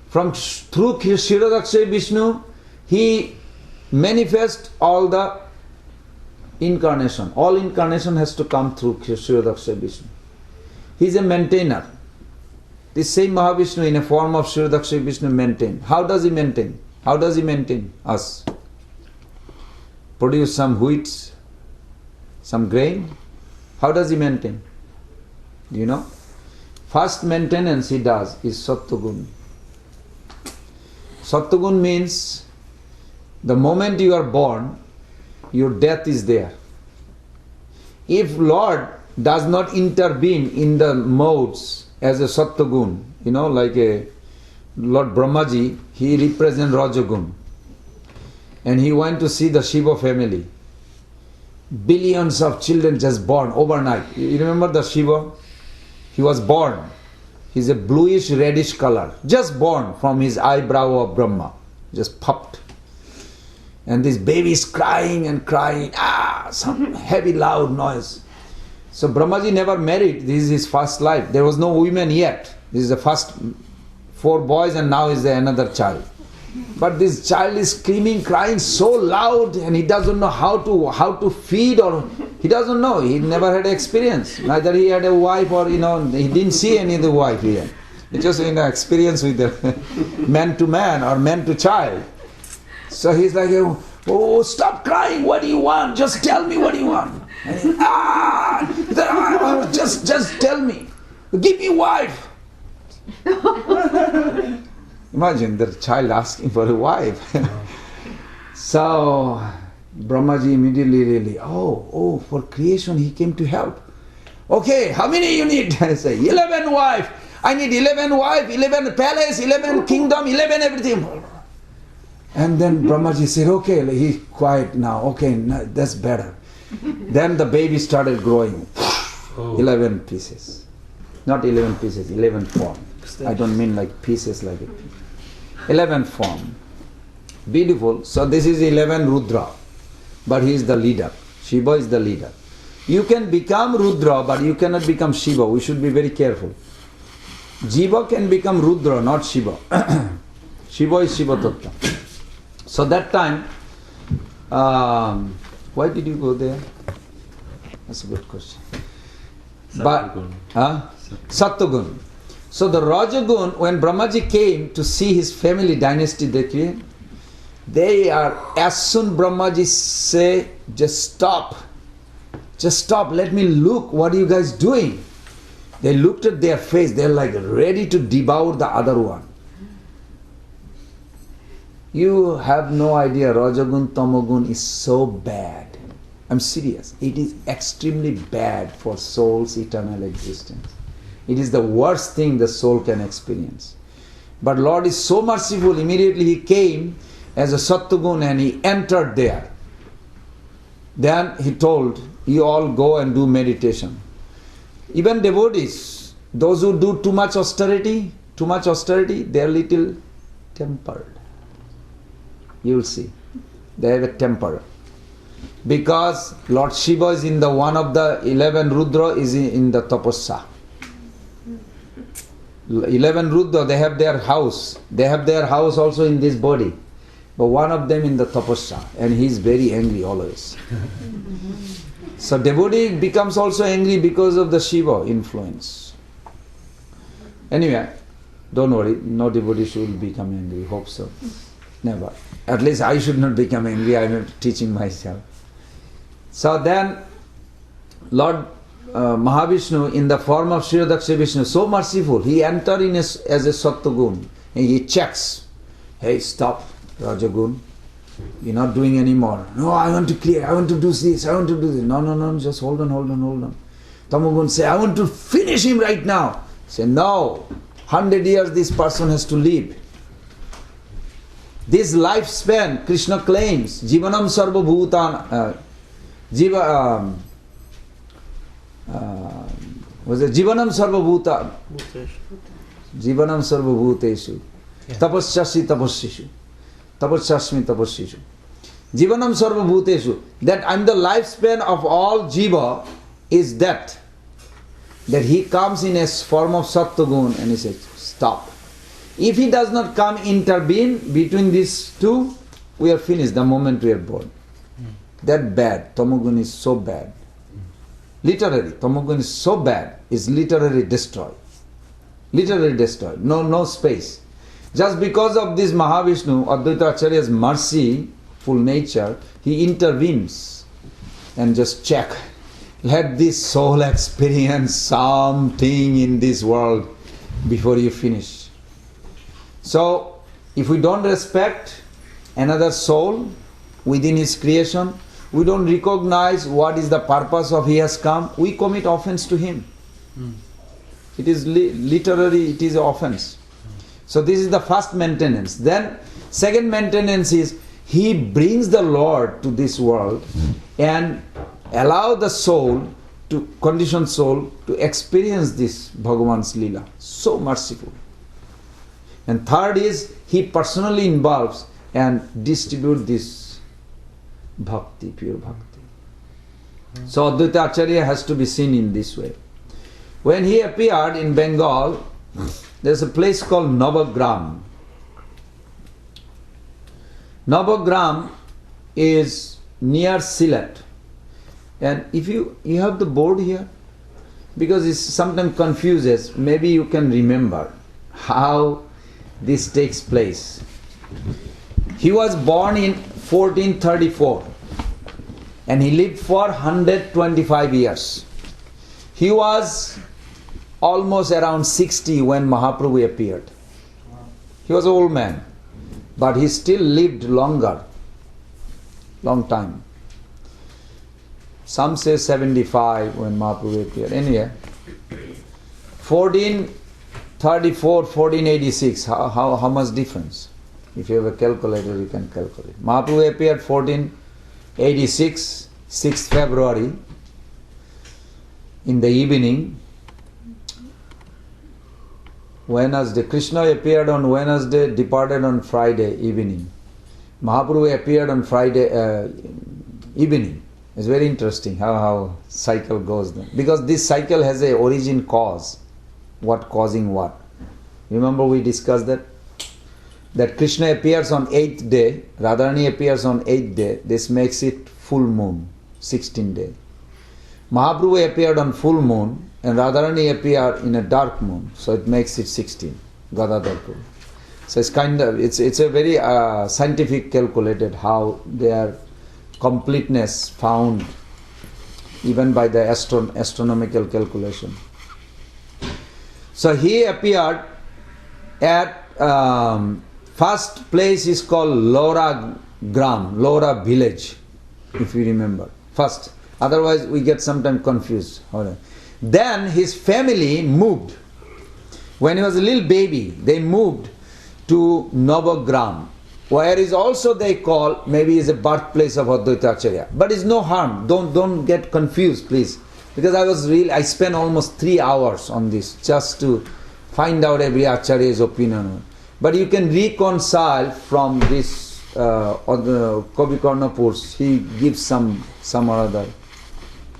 Through Kshirodakshay Vishnu, he manifests all the incarnation. All incarnation has to come through Kshirodakshay Vishnu. He is a maintainer. This same Mahavishnu in a form of Kshirodakshay Vishnu maintain. How does he maintain? How does he maintain us? Produce some wheat, some grain. How does he maintain? Do you know? First maintenance he does is Sattvagun. Sattvagun means the moment you are born, your death is there. If Lord does not intervene in the modes as a Sattvagun, like a Lord Brahmaji, he represents Rajagun. And he went to see the Shiva family. Billions of children just born overnight. You remember the Shiva? He was born. He's a bluish reddish color. Just born from his eyebrow of Brahma. Just popped. And this baby is crying and crying. Some heavy loud noise. So Brahmaji never married. This is his first life. There was no women yet. This is the first 4 boys and now is another child. But this child is screaming, crying so loud, and he doesn't know how to feed, or he doesn't know. He never had experience. Neither he had a wife, or he didn't see any of the wife here. He just experience with the man to man or man to child. So he's like, oh, stop crying! What do you want? Just tell me what you want. And he, just tell me. Give me wife. Imagine the child asking for a wife. So Brahmaji immediately really, for creation he came to help. Okay, how many you need? I say, 11 wife. I need 11 wife, 11 palace, 11 kingdom, 11 everything. And then Brahmaji said, okay, he's quiet now. Okay, that's better. Then the baby started growing. 11 pieces. Not 11 pieces, 11 form. I don't mean like pieces like it. 11 form. Beautiful. So this is 11 Rudra. But he is the leader. Shiva is the leader. You can become Rudra, but you cannot become Shiva. We should be very careful. Jiva can become Rudra, not Shiva. Shiva is Shiva Tattva. So that time, why did you go there? That's a good question. Sattvagun. So the Rajagun, when Brahmaji came to see his family dynasty they are, as soon Brahmaji say, just stop, let me look, what are you guys doing? They looked at their face, they're like ready to devour the other one. You have no idea, Rajagun, Tamagun is so bad. I'm serious. It is extremely bad for soul's eternal existence. It is the worst thing the soul can experience. But Lord is so merciful, immediately he came as a Sattvagun and he entered there. Then he told, you all go and do meditation. Even devotees, those who do too much austerity, they are little tempered. You will see. They have a temper. Because Lord Shiva is in the one of the 11 Rudra is in the Tapasya. 11 Rudra, they have their house. They have their house also in this body. but one of them in the tapasya, and he is very angry always. So devotee becomes also angry because of the Shiva influence. Anyway, don't worry, no devotee should become angry, hope so. Never. At least I should not become angry, I am teaching myself. So then, Lord Mahavishnu, in the form of Shridaksha Vishnu, so merciful, he entered in as a Sattvagun, and he checks, hey, stop, Rajagun, you're not doing any more. No, I want to clear, I want to do this, I want to do this. No, just hold on. Tamagun say, I want to finish him right now. Say, no, 100 years this person has to live. This lifespan, Krishna claims, Jivanam Sarva Bhutan, Jivanam Sarva Bhutan, Jivanam Sarva Bhuteshu, Tapasyasi Tapassishu, Tapasyasmi Tapassishu. Jivanam Sarva Bhuteshu, that I'm the lifespan of all Jiva is that he comes in a form of Sattvagun and he says, stop. If he does not come intervene between these two, we are finished the moment we are born. That bad, Tamogun is so bad. Literally, Tamogun is so bad, is literally destroyed. Literally destroyed, no space. Just because of this Mahavishnu, Advaita Acharya's merciful nature, he intervenes and just check. Let this soul experience something in this world before you finish. So, if we don't respect another soul within his creation, we don't recognize what is the purpose of he has come, we commit offense to him. It is literally, it is offense. So this is the first maintenance. Then, second maintenance is, he brings the Lord to this world and allow the soul, conditioned soul, to experience this Bhagavan's Leela. So merciful. And third is, he personally involves and distributes this bhakti, pure bhakti. So Advaita Acharya has to be seen in this way. When he appeared in Bengal, there's a place called Navagram. Navagram is near Sylhet. And if you have the board here, because it sometimes confuses, maybe you can remember how this takes place. He was born in 1434 and he lived for 125 years. He was almost around 60 when Mahaprabhu appeared. He was an old man, but he still lived long time. Some say 75 when Mahaprabhu appeared. Anyway, 1434, 1486, how much difference? If you have a calculator, you can calculate. Mahaprabhu appeared 1486, 6th February, in the evening. Wednesday, Krishna appeared on Wednesday, departed on Friday evening. Mahaprabhu appeared on Friday evening. It's very interesting how cycle goes then. Because this cycle has a origin cause. What causing what? Remember we discussed that? That Krishna appears on 8th day, Radharani appears on 8th day. This makes it full moon, 16th day. Mahaprabhu appeared on full moon and Radharani appeared in a dark moon. So it makes it 16, Gadadhar Prabhu. So it's a very scientific calculated how their completeness found even by the astronomical calculation. So he appeared at first place is called Lora Gram, Lora village, if you remember. First, otherwise we get sometimes confused. Then his family moved. When he was a little baby, they moved to Navagram, where is also they call, maybe is a birthplace of Advaita Acharya. But it's no harm, don't get confused please. Because I spent almost 3 hours on this just to find out every Acharya's opinion. But you can reconcile from this Kavi Karnapur's, he gives some or other,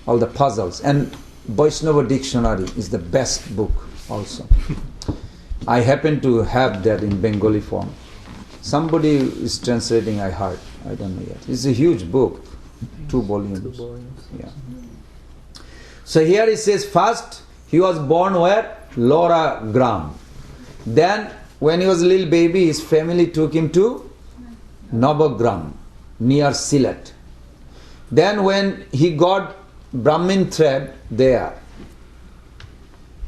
all the puzzles. And Vaishnava Dictionary is the best book also. I happen to have that in Bengali form. Somebody is translating, I heard. I don't know yet. It's a huge book. 2 volumes. Yeah. So here it says, first he was born where? Lora Gram. Then when he was a little baby, his family took him to Navagram, near Sylhet. Then when he got Brahmin thread there,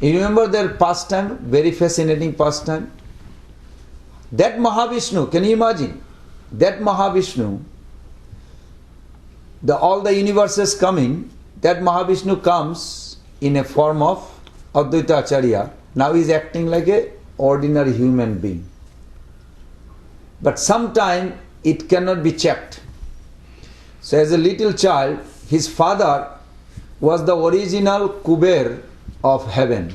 you remember their pastime, very fascinating pastime? That Mahavishnu, can you imagine? That Mahavishnu, all the universes coming, that Mahavishnu comes in a form of Advaita Acharya. Now he is acting like a ordinary human being. But sometime it cannot be checked. So as a little child, his father was the original Kuber of heaven.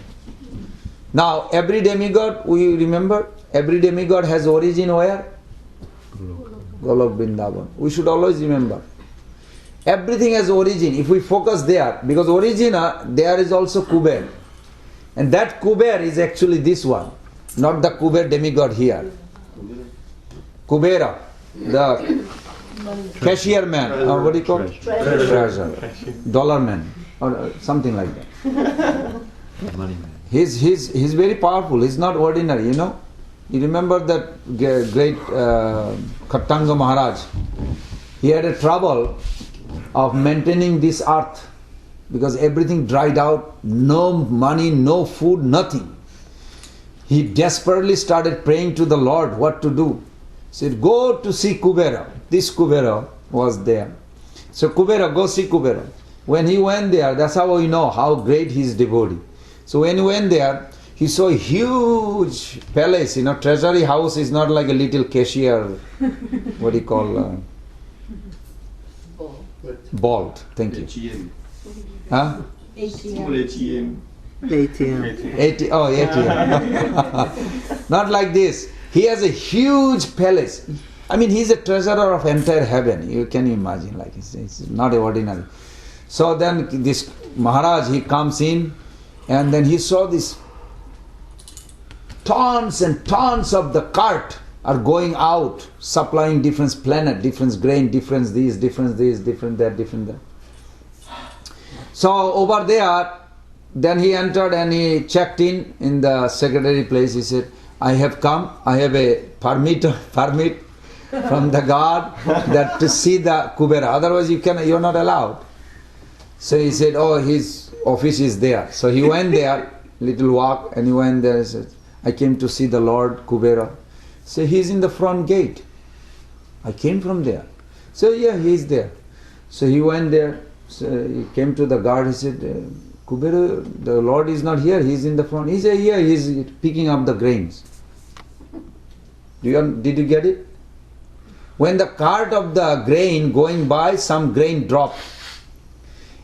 Now every demigod, we remember, every demigod has origin where? Golok Vrindavan. We should always remember. Everything has origin. If we focus there, because origin, there is also Kuber. And that Kuber is actually this one, not the Kuber demigod here. Kubera, the cashier man, or what do you call it? Treasure. Dollar man, or something like that. Money man. He's very powerful. He's not ordinary, you know. You remember that great Khattanga Maharaj? He had a trouble of maintaining this earth because everything dried out, no money, no food, nothing. He desperately started praying to the Lord what to do. He said, go to see Kubera. This Kubera was there. So Kubera, go see Kubera. When he went there, that's how we know how great his devotee. So when he went there, he saw a huge palace, you know, treasury house is not like a little cashier, what do you call, bald, thank you. ATM. Huh? ATM. ATM. Not like this. He has a huge palace. I mean, he's a treasurer of entire heaven. You can imagine, like it's not ordinary. So then this Maharaj, he comes in and then he saw this tons and tons of the cart are going out, supplying different planet, different grain, different this, different that, different that. So over there, then he entered and he checked in the secretary place. He said, I have come, I have a permit from the guard that to see the Kubera. Otherwise you're not allowed. So he said, oh, his office is there. So he went there, little walk, and he went there and said, I came to see the Lord Kubera. So he's in the front gate. I came from there. So yeah, he's there. So he went there. So he came to the guard. He said, Kubera, the Lord is not here. He's in the front. He said, yeah, he's picking up the grains. Did you get it? When the cart of the grain going by, some grain dropped.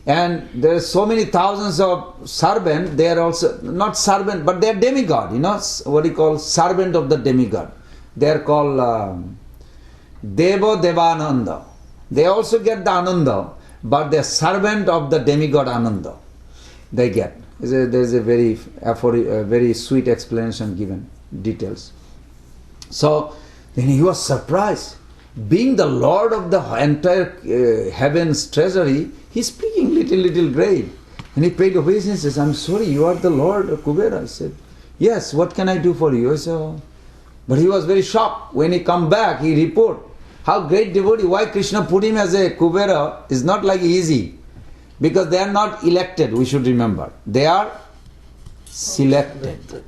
And there are so many thousands of servants, they are also, not servant, but they are demigod, you know, what do you call, servant of the demigod. They are called Devo Devananda. They also get the Ananda, but they are servant of the demigod Ananda. They get. There is a very sweet explanation given, details. So then he was surprised. Being the Lord of the entire heaven's treasury, he's speaking little grain. And he paid obeisance and says, I'm sorry, you are the Lord of Kubera. I said, yes, what can I do for you? I said, oh. But he was very shocked. When he come back, he report how great devotee, why Krishna put him as a Kubera is not like easy. Because they are not elected, we should remember. They are selected.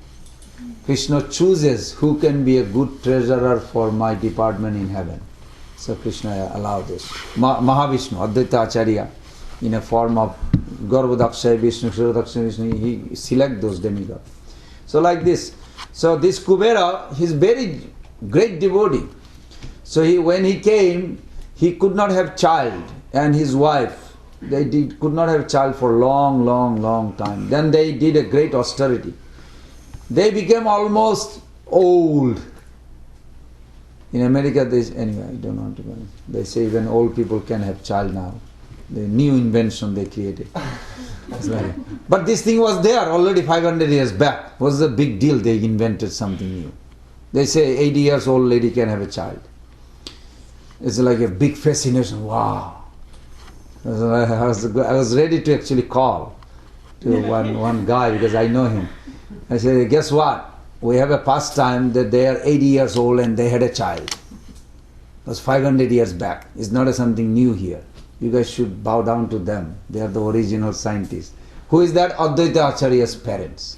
Krishna chooses who can be a good treasurer for my department in heaven. So Krishna allowed this. Mahavishnu, Advaita Acharya, in a form of Garbhodakshay Vishnu, Kshirodakshay Vishnu, he select those demigods. So like this. So this Kubera, he's very great devotee. So when he came, he could not have child, and his wife, could not have child for long time. Then they did a great austerity. They became almost old. In America, anyway, I don't want to go. They say even old people can have child now. The new invention they created. But this thing was there already 500 years back. Was a big deal. They invented something new. They say 80 years old lady can have a child. It's like a big fascination. Wow. I was ready to actually call to one guy because I know him. I said, guess what? We have a pastime that they are 80 years old and they had a child. It was 500 years back. It's not something new here. You guys should bow down to them. They are the original scientists. Who is that? Advaita Acarya's parents.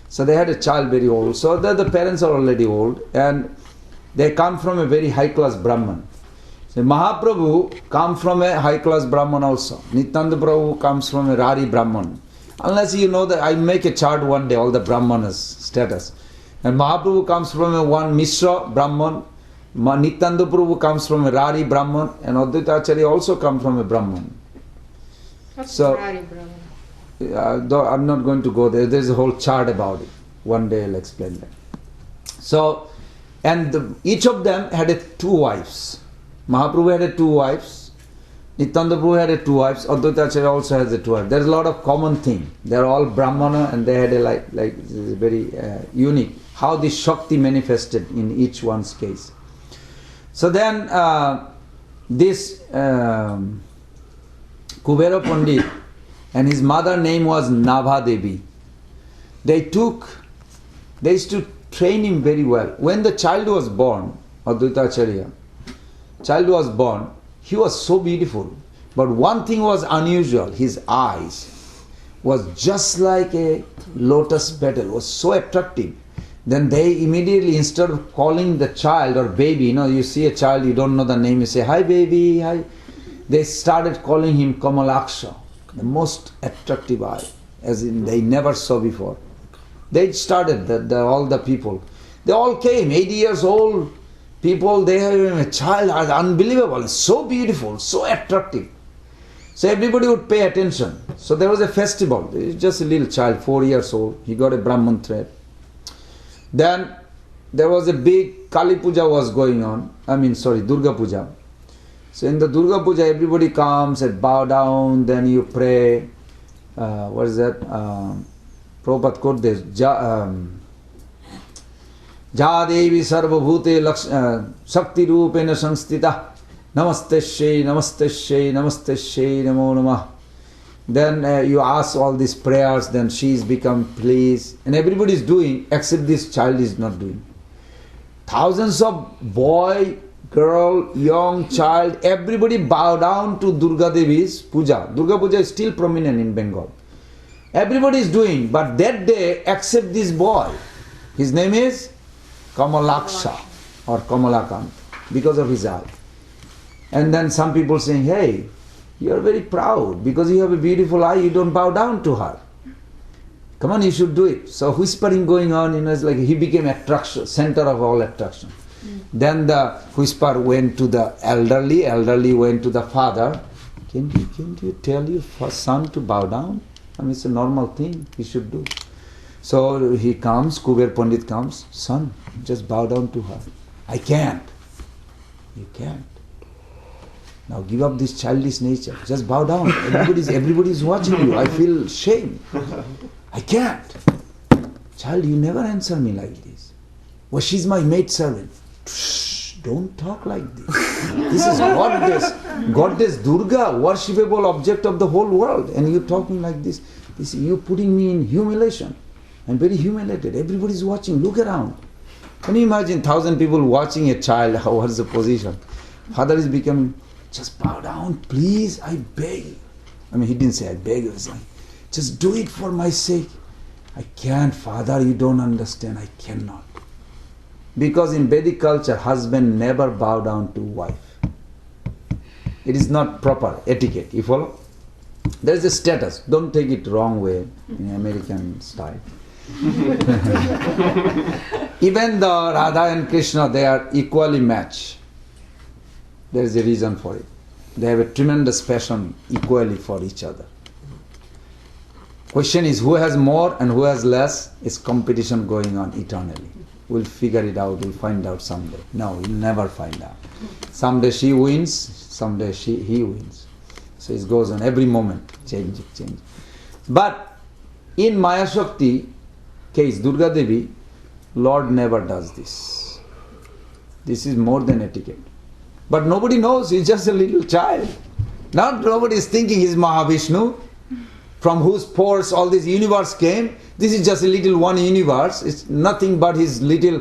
So they had a child very old. So the parents are already old and they come from a very high class Brahman. So Mahaprabhu come from a high class Brahman also. Nityananda Prabhu comes from a Rari Brahman. Unless you know that, I make a chart one day, all the Brahmanas status. And Mahaprabhu comes from a one Mishra Brahman. Nityananda Prabhu comes from a Rari Brahman. And Advaita Acharya also comes from a Brahman. What's So, Rari Brahman? I'm not going to go there. There's a whole chart about it. One day I'll explain that. So, and each of them had two wives. Mahaprabhu had two wives. Nityananda Prabhu had two wives. Advaita Acharya also has two wives. There's a lot of common thing. They're all Brahmana and they had a like very unique. How this Shakti manifested in each one's case. So then this Kubera Pandit and his mother name was Nabha Devi. They used to train him very well. When the child was born, Advaita Acharya, child was born, he was so beautiful. But one thing was unusual, his eyes was just like a lotus petal, was so attractive. Then they immediately, instead of calling the child or baby, you see a child, you don't know the name, you say, hi baby, hi. They started calling him Kamalaksha, the most attractive eye, as in they never saw before. They started, all the people. They all came, 80 years old people, they have a child, unbelievable, so beautiful, so attractive. So everybody would pay attention. So there was a festival, just a little child, 4 years old, he got a Brahman thread. Then there was a big Kali Puja was going on, Durga Puja. So in the Durga Puja, everybody comes and bow down, then you pray. What is that? Prabhupada quote this. Ja Devi Sarva Bhute Shakti Rupena Sanstita Namaste Shai, Namaste Shai, Namaste Shai, Namo Namah. Then you ask all these prayers, then she's become pleased. And everybody is doing, except this child is not doing. Thousands of boy, girl, young child, everybody bow down to Durga Devi's puja. Durga Puja is still prominent in Bengal. Everybody is doing, but that day, except this boy. His name is Kamalaksha or Kamalakant, because of his eye. And then some people saying, hey, you are very proud, because you have a beautiful eye, you don't bow down to her. Come on, you should do it. So whispering going on, it's like he became attraction, center of all attraction. Then the whisper went to the elderly went to the father. Can't you tell your son to bow down? It's a normal thing he should do. So he comes, Kuber Pandit comes, son, just bow down to her. I can't. You can't. Now give up this childish nature. Just bow down. Everybody's watching you. I feel shame. I can't. Child, you never answer me like this. Well, she's my maid servant. Shh, don't talk like this. This is goddess Durga, worshipable object of the whole world. And you're talking like this. You're putting me in humiliation. I'm very humiliated. Everybody's watching. Look around. Can you imagine 1,000 people watching a child? What is the position? Father is becoming, just bow down, please, I beg. He didn't say I beg. He was like, just do it for my sake. I can't, Father, you don't understand. I cannot. Because in Vedic culture, husband never bow down to wife. It is not proper etiquette. You follow? There is a status. Don't take it wrong way in American style. Even though Radha and Krishna, they are equally matched. There is a reason for it. They have a tremendous passion equally for each other. Question is, who has more and who has less? Is competition going on eternally. We'll figure it out, we'll find out someday. No, we'll never find out. Someday she wins, someday he wins. So it goes on every moment, change. But in Maya Shakti case, Durga Devi, Lord never does this. This is more than etiquette. But nobody knows, he's just a little child. Now nobody is thinking he's Mahavishnu, from whose pores all this universe came. This is just a little one universe. It's nothing but his little...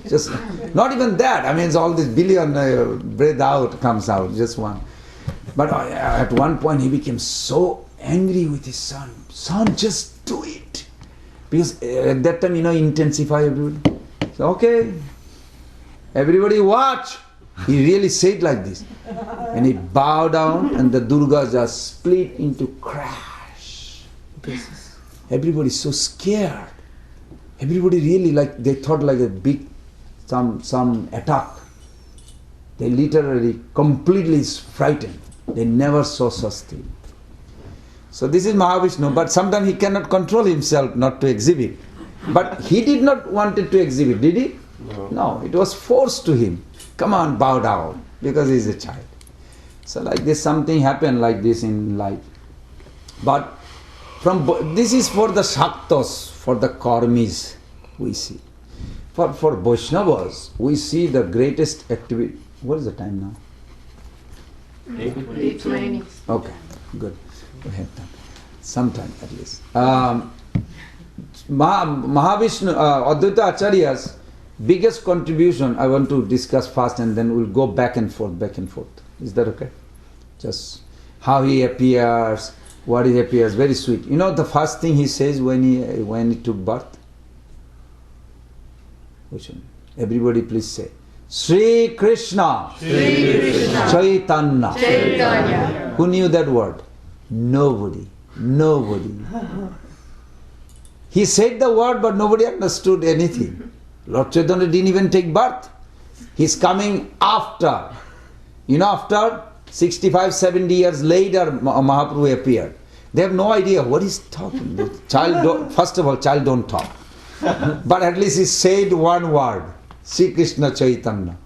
Just not even that. I mean, it's all this billion breath out comes out, just one. But at one point he became so angry with his son. Son, just do it. Because at that time, intensify everybody. So, okay, everybody watch. He really said like this. And he bowed down and the Durga just split into crash. Because everybody is so scared. Everybody really they thought like a big, some attack. They literally completely frightened. They never saw such thing. So this is Mahavishnu, but sometimes he cannot control himself not to exhibit. But he did not want it to exhibit, did he? No, it was forced to him. Come on, bow down, because he is a child. So like this, something happened like this in life. But this is for the Shaktas, for the Karmis, we see. For Vaishnavas, we see the greatest activity. What is the time now? 8:20. Okay, good. We have time. Sometime at least. Mahavishnu, Advaita Acharya's biggest contribution I want to discuss first, and then we'll go back and forth. Is that okay? Just how he appears, what he appears, very sweet. The first thing he says when he took birth? Which one? Everybody please say. Sri Krishna, Chaitanya. Who knew that word? Nobody. He said the word, but nobody understood anything. Lord Chaitanya didn't even take birth. He's coming after. After 65, 70 years later, Mahaprabhu appeared. They have no idea what he's talking. First of all, child don't talk. But at least he said one word. Sri Krishna Chaitanya.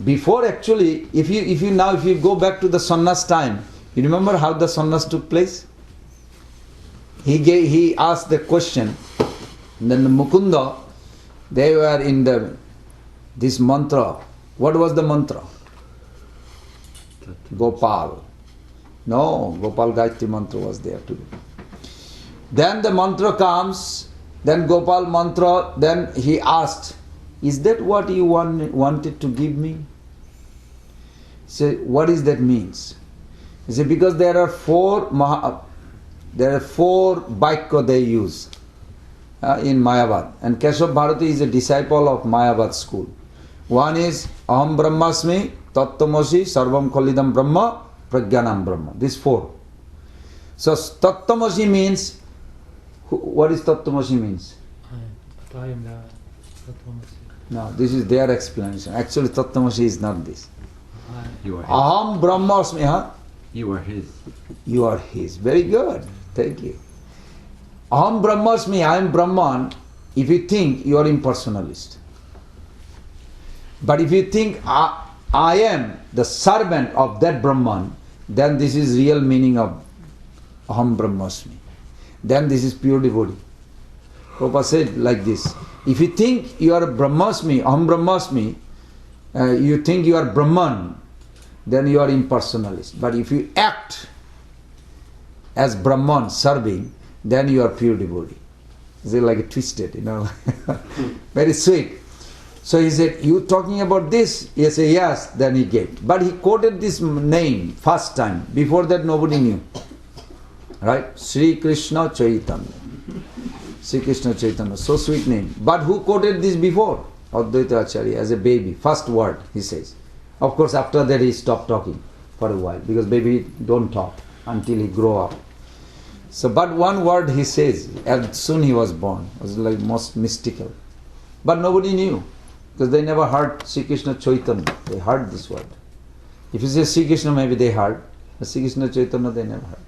Before actually, if you go back to the sannyas time, you remember how the sannyas took place? He asked the question. Then the Mukunda, they were in this mantra. What was the mantra? Gopal. No, Gopal Gayatri mantra was there too. Then the mantra comes, then Gopal mantra, then he asked, is that what you wanted to give me? So what is that means? He said, because there are four Baikya they use in Mayavad. And Keshav Bharati is a disciple of Mayavad school. One is Aham Brahmasmi, Tattamasi, Sarvam Khalidam Brahma, Prajnanam Brahma. These four. So Tattamasi means, what is Tattamasi means? I am the Tattvamasi. No, this is their explanation. Actually Tattamasi is not this. You are his. Aham Brahmasmi, huh? You are his. You are his. Very good. Thank you. Aham Brahmasmi, I am Brahman. If you think, you are impersonalist. But if you think, I am the servant of that Brahman, then this is real meaning of Aham Brahmasmi. Then this is pure devotee. Prabhupada said like this. If you think you are Brahmasmi, Aham Brahmasmi, you think you are Brahman, then you are impersonalist. But if you act as Brahman serving, then you are pure devotee. It's like twisted, Very sweet. So he said, you talking about this? He said, yes. Then he gave. But he quoted this name first time. Before that nobody knew. Right? Sri Krishna Chaitanya. Sri Krishna Chaitanya. So sweet name. But who quoted this before? Advaita Acharya as a baby. First word, he says. Of course, after that he stopped talking for a while. Because baby don't talk until he grow up. So, but one word he says, as soon he was born. It was like most mystical. But nobody knew. Because they never heard Sri Krishna Chaitanya. They heard this word. If you say Sri Krishna, maybe they heard. But Sri Krishna Chaitanya, they never heard.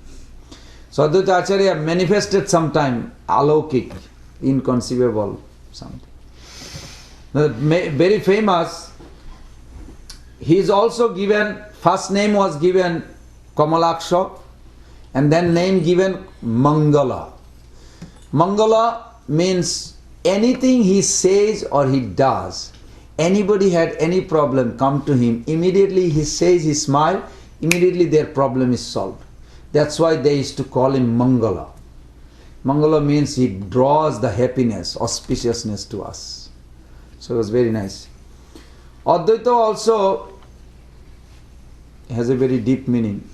So Advaita Acharya manifested sometime alaukik, inconceivable something. Very famous. He is also given, first name was given Kamalaksha, and then name given Mangala. Mangala means anything he says or he does, anybody had any problem come to him, immediately he says, he smile, immediately their problem is solved. That's why they used to call him Mangala. Mangala means he draws the happiness, auspiciousness to us. So it was very nice. Advaita also has a very deep meaning.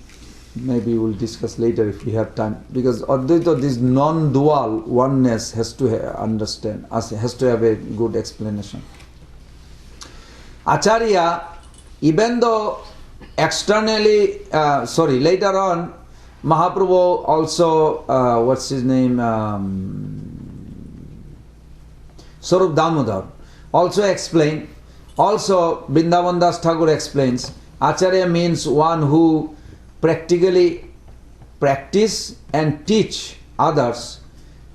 Maybe we'll discuss later if we have time. Because Advaita, this non-dual oneness has to understand, has to have a good explanation. Acharya, even though externally, later on, Mahaprabhu also, what's his name, Sarup Damodar, also explained, also Vrindavan Das Thakur explains, Acharya means one who practically practice and teach others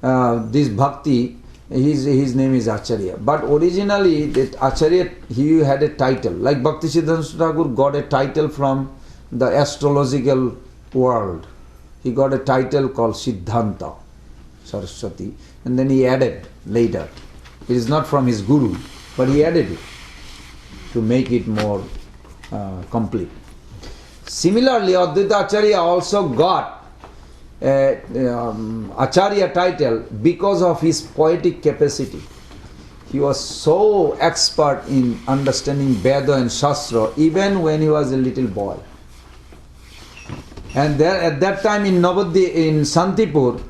this bhakti. His name is Acharya. But originally, that Acharya, he had a title. Like Bhakti Siddhanta Thakur got a title from the astrological world. He got a title called Siddhanta Saraswati. And then he added later. It is not from his guru, but he added it to make it more complete. Similarly, Advaita Acharya also got Acharya title because of his poetic capacity. He was so expert in understanding Veda and Shastra even when he was a little boy. And there at that time in Navadvip, in Santipur,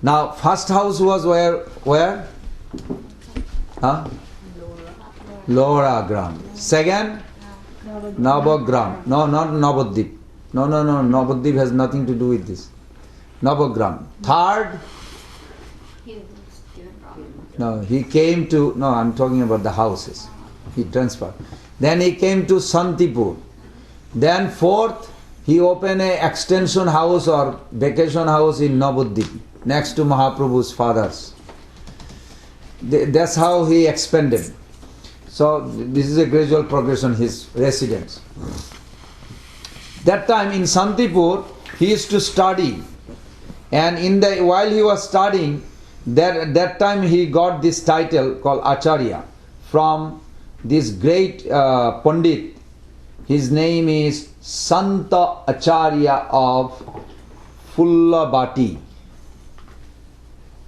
now first house was where? Huh? Loragram. Second? Navagram. No, not Navadvip. No, Navadvip has nothing to do with this. Navagram. Third? No, he came to, no, I'm talking about the houses. He transferred. Then he came to Santipur. Then fourth, he opened a extension house or vacation house in Navadvip, next to Mahaprabhu's father's. That's how he expanded. So this is a gradual progression, his residence. That time in Santipur, he used to study, and while he was studying, that time he got this title called Acharya from this great Pandit. His name is Santa Acharya of Fullabati.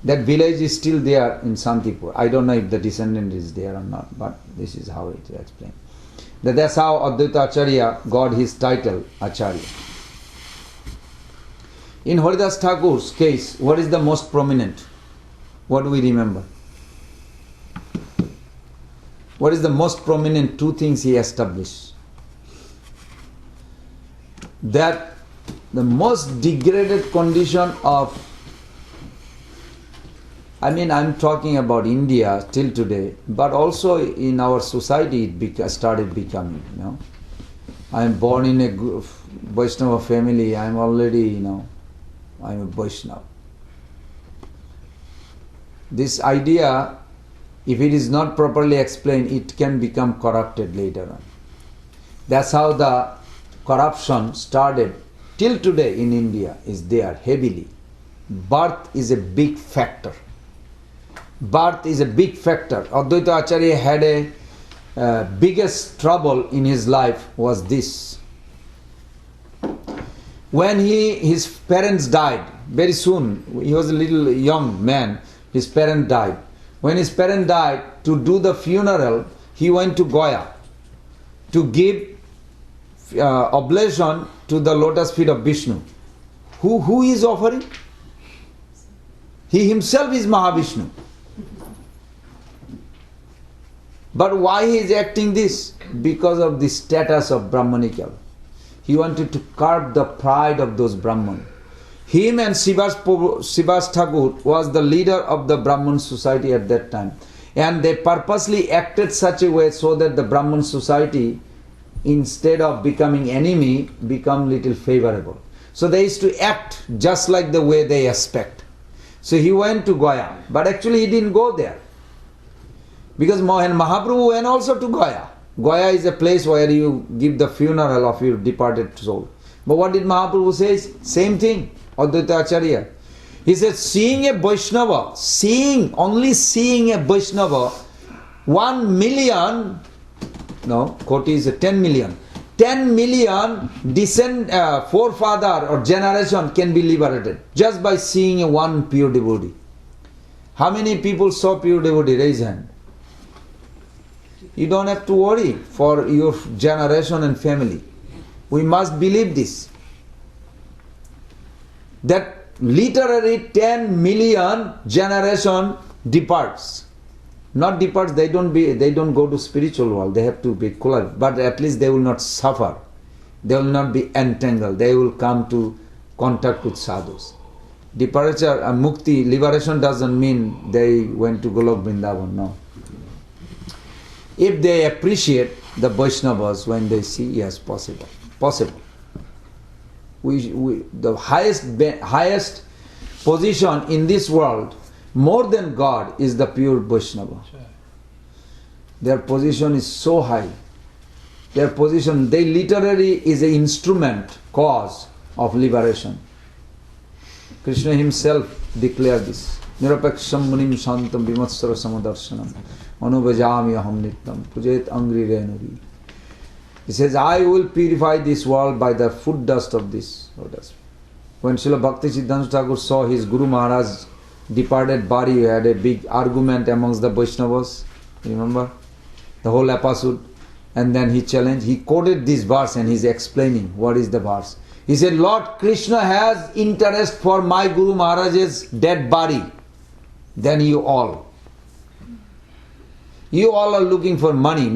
That village is still there in Santipur. I don't know if the descendant is there or not, but this is how it is explained. That's how Advaita Acharya got his title Acharya. In Haridas Thakur's case, what is the most prominent? What do we remember? What is the most prominent two things he established? That the most degraded condition of, I'm talking about India till today, but also in our society it started becoming, I am born in a Vaishnava family, I am already, I am a Vaishnava. This idea, if it is not properly explained, it can become corrupted later on. That's how the corruption started till today in India, is there heavily. Birth is a big factor. Birth is a big factor. Advaita Acharya had a biggest trouble in his life was this. When his parents died, very soon, he was a little young man, his parent died. When his parent died, to do the funeral, he went to Goa to give oblation to the lotus feet of Vishnu. Who is offering? He himself is Mahavishnu. But why he is acting this? Because of the status of Brahmanikal. He wanted to curb the pride of those Brahman. Him and Sivas Thakur was the leader of the Brahman society at that time. And they purposely acted such a way so that the Brahman society, instead of becoming enemy, become little favorable. So they used to act just like the way they expect. So he went to Goa, but actually he didn't go there. Because Mahaprabhu went also to Goa. Goa is a place where you give the funeral of your departed soul. But what did Mahaprabhu say? Same thing, Advaita Acharya. He says, seeing a Vaishnava, only seeing a Vaishnava, 1 million, no, Koti is 10 million. 10 million forefather or generation can be liberated just by seeing a one pure devotee. How many people saw pure devotee? Raise hand. You don't have to worry for your generation and family. We must believe this. That literally 10 million generation departs. Not departs, they don't go to spiritual world, they have to be collided. But at least they will not suffer. They will not be entangled. They will come to contact with sadhus. Departure and mukti, liberation doesn't mean they went to Golok Vrindavan, no. If they appreciate the Vaishnavas when they see, yes, possible. The highest position in this world, more than God, is the pure Vaishnava. Their position is so high. Their position, they literally is an instrument, cause of liberation. Krishna himself declared this. Nirapeksham munim shantam vimatsara samadarshanam anubhajami aham nityam pujet angri renuvi. He says, I will purify this world by the foot dust of this lotus. When Srila Bhakti Siddhanta Thakur saw his Guru Maharaj departed body, he had a big argument amongst the Vaishnavas. Remember? The whole episode. And then he challenged, he quoted this verse and he's explaining what is the verse. He said, Lord Krishna has interest for my Guru Maharaj's dead body than you all. You all are looking for money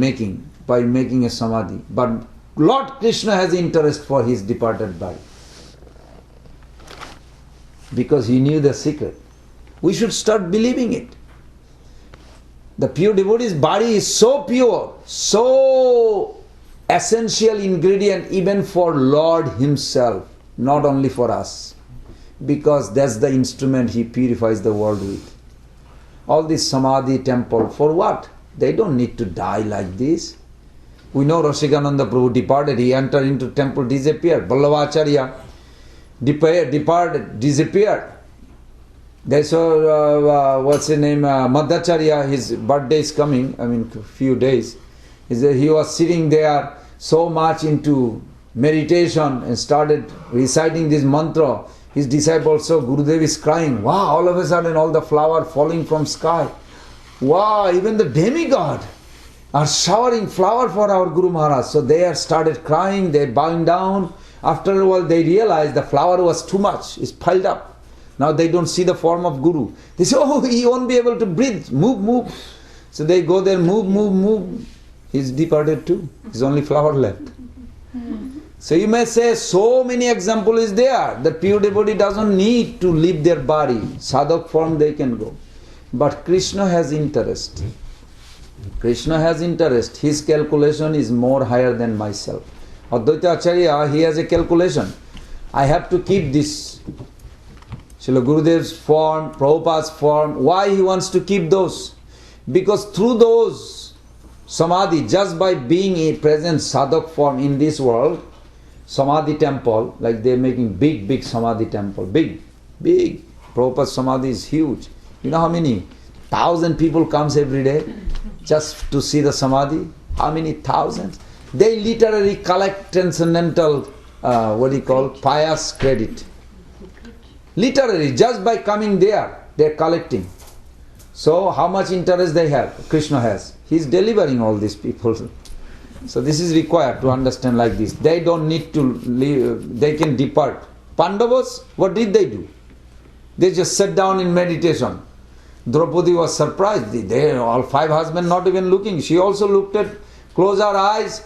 by making a samadhi. But Lord Krishna has interest for his departed body. Because he knew the secret. We should start believing it. The pure devotee's body is so pure, so essential ingredient even for Lord himself, not only for us. Because that's the instrument he purifies the world with. All this samadhi temple, for what? They don't need to die like this. We know Rasikananda Prabhu departed, he entered into temple, disappeared. Vallabhacharya disappeared. They saw, what's his name, Madhacharya, his birthday is coming, few days. He was sitting there so much into meditation and started reciting this mantra. His disciples saw Gurudev is crying. Wow, all of a sudden all the flower falling from sky. Wow, even the demigod are showering flower for our Guru Maharaj. So they have started crying, they bowing down. After a while they realized the flower was too much, it's piled up. Now they don't see the form of Guru. They say, oh, he won't be able to breathe, move. So they go there, move. He's departed too. There's only flower left. So you may say, so many example is there that pure devotee doesn't need to leave their body. Sadhak form they can go. But Krishna has interest. His calculation is more higher than myself. Advaita Acharya, he has a calculation. I have to keep this. Srila Gurudev's form, Prabhupada's form. Why he wants to keep those? Because through those samadhi, just by being a present sadhak form in this world, samadhi temple, like they're making big samadhi temple, big. Prabhupada's samadhi is huge. You know how many 1,000 people comes every day just to see the samadhi? How many thousands? They literally collect transcendental, pious credit. Literally, just by coming there, they're collecting. So how much interest they have? Krishna has. He's delivering all these people. So this is required to understand like this. They don't need to leave, they can depart. Pandavas, what did they do? They just sat down in meditation. Draupadi was surprised. They all 5 husbands not even looking. She also looked at, closed her eyes,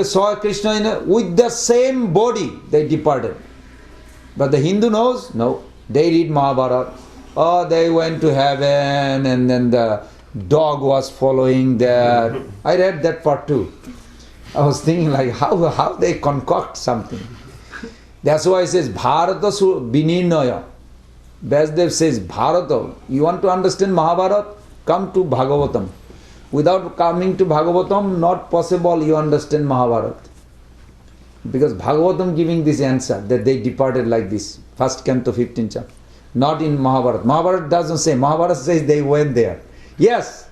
saw Krishna with the same body. They departed. But the Hindu knows? No. They read Mahabharata. Oh, they went to heaven and then the dog was following there. I read that part too. I was thinking like how they concoct something. That's why it says Bharata Vinirnaya. Vasudev says Bharata. You want to understand Mahabharata? Come to Bhagavatam. Without coming to Bhagavatam, not possible you understand Mahabharata. Because Bhagavatam giving this answer that they departed like this. First canto 15th chapter. not in Mahabharata. Mahabharata doesn't say. Mahabharata says they went there. Yes,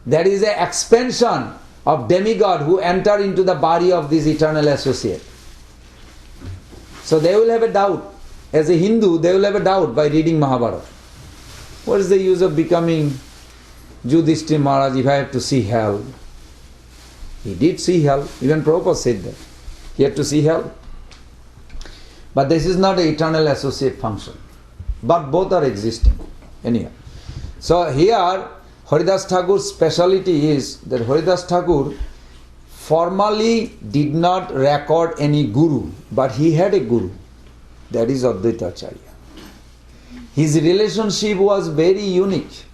there is an expansion of demigod who enter into the body of this eternal associate. So they will have a doubt. As a Hindu, they will have a doubt by reading Mahabharata. What is the use of becoming Yudhishthira Maharaj if I have to see hell? He did see hell. Even Prabhupada said that. He had to see hell. But this is not an eternal associate function. But both are existing. Anyhow. So here, Haridas Thakur's speciality is that Haridas Thakur formally did not record any guru, but he had a guru. That is Advaita Acharya. His relationship was very unique.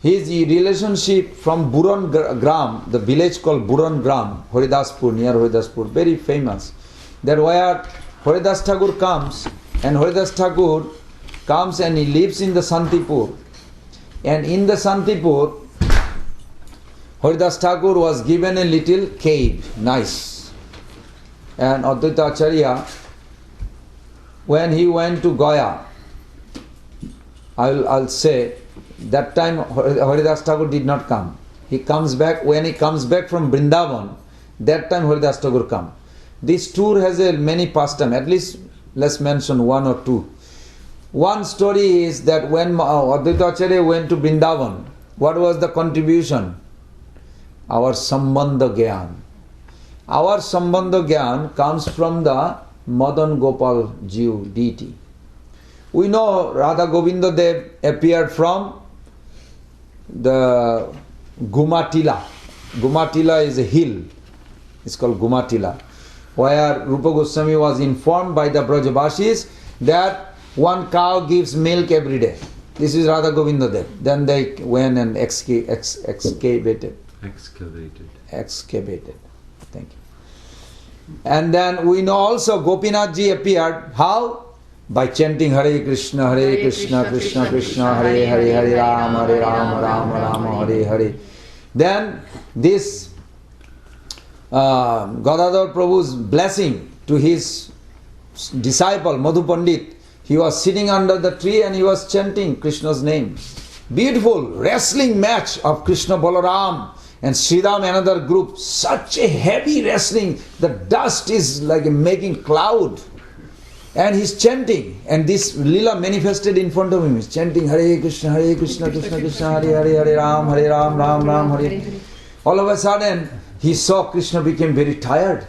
His relationship from Buran Gram, the village called Buran Gram, Haridaspur, near Haridaspur, very famous. That where Haridas Thakur comes, and Haridas Thakur comes and he lives in the Santipur. And in the Santipur, Haridas Thakur was given a little cave, nice. And Advaita Acharya, when he went to Gaya, I'll say, that time Haridas Thakur did not come. He comes back, when he comes back from Vrindavan, that time Haridas Thakur come. This tour has many pastimes, at least let's mention one or two. One story is that when Advaita Acharya went to Vrindavan, what was the contribution? Our Sambandha Gyan. Our Sambandha Gyan comes from the Madan Gopal Jiv deity. We know Radha Govinda Dev appeared from the Gumatila. Gumatila is a hill. It's called Gumatila. Where Rupa Goswami was informed by the Brajavasis that one cow gives milk every day. This is Radha Govinda Dev. Then they went and excavated. Thank you. And then we know also Gopinath Ji appeared. How? By chanting Hare Krishna, Krishna Krishna, Hare Hare, Hare Rama, Rama, Hare Hare. Then this Gadadhar Prabhu's blessing to his disciple Madhu Pandit. He was sitting under the tree and he was chanting Krishna's name. Beautiful wrestling match of Krishna Balaram and Sridham, another group. Such a heavy wrestling. The dust is like making cloud. And he's chanting. And this Lila manifested in front of him. He's chanting Hare Krishna, Krishna Krishna, Hare Hare, Hare Ram, Ram, Hare. All of a sudden, he saw Krishna became very tired.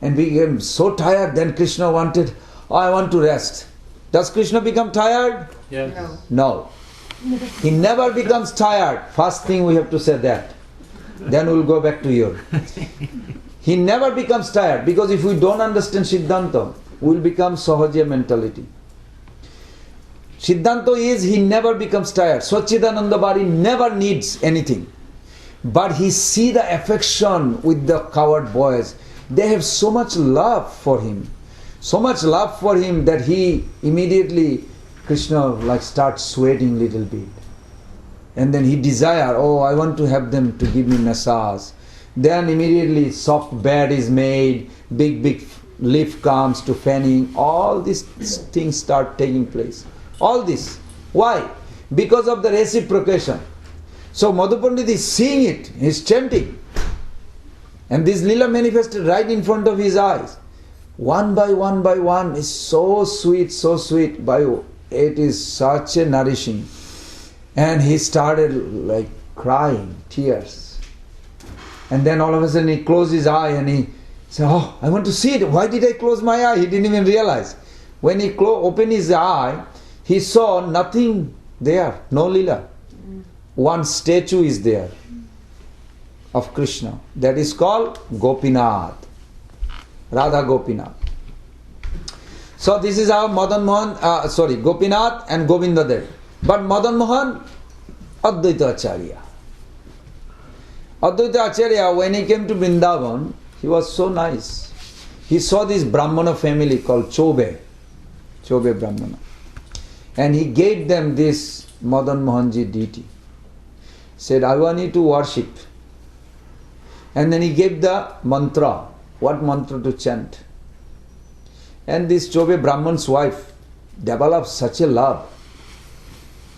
And became so tired, then Krishna wanted, I want to rest. Does Krishna become tired? Yes. No. He never becomes tired. First thing we have to say that. Then we'll go back to your. He never becomes tired, because if we don't understand Siddhanta, we'll become Sahaja mentality. Siddhanta is he never becomes tired. Sachidananda Bari never needs anything. But he see the affection with the coward boys. They have so much love for him. So much love for him that he immediately, Krishna starts sweating little bit. And then he desire, I want to have them to give me massage. Then immediately soft bed is made, big lift comes to fanning. All these things start taking place. All this. Why? Because of the reciprocation. So Madhu Pandit is seeing it, he is chanting. And this lila manifested right in front of his eyes. One by one is so sweet, it is such a nourishing. And he started crying, tears. And then all of a sudden he closed his eye and he said, I want to see it. Why did I close my eye? He didn't even realize. When he opened his eye, he saw nothing there, no lila. One statue is there of Krishna. That is called Gopinath. Radha Gopinath. So this is how Gopinath and Govinda Dev. But Madan Mohan, Advaita Acharya. Advaita Acharya, when he came to Vrindavan, he was so nice. He saw this Brahmana family called Chobe Brahmana. And he gave them this Madan Mohanji deity. Said, I want you to worship. And then he gave the mantra. What mantra to chant? And this Chobe Brahman's wife, developed such a love.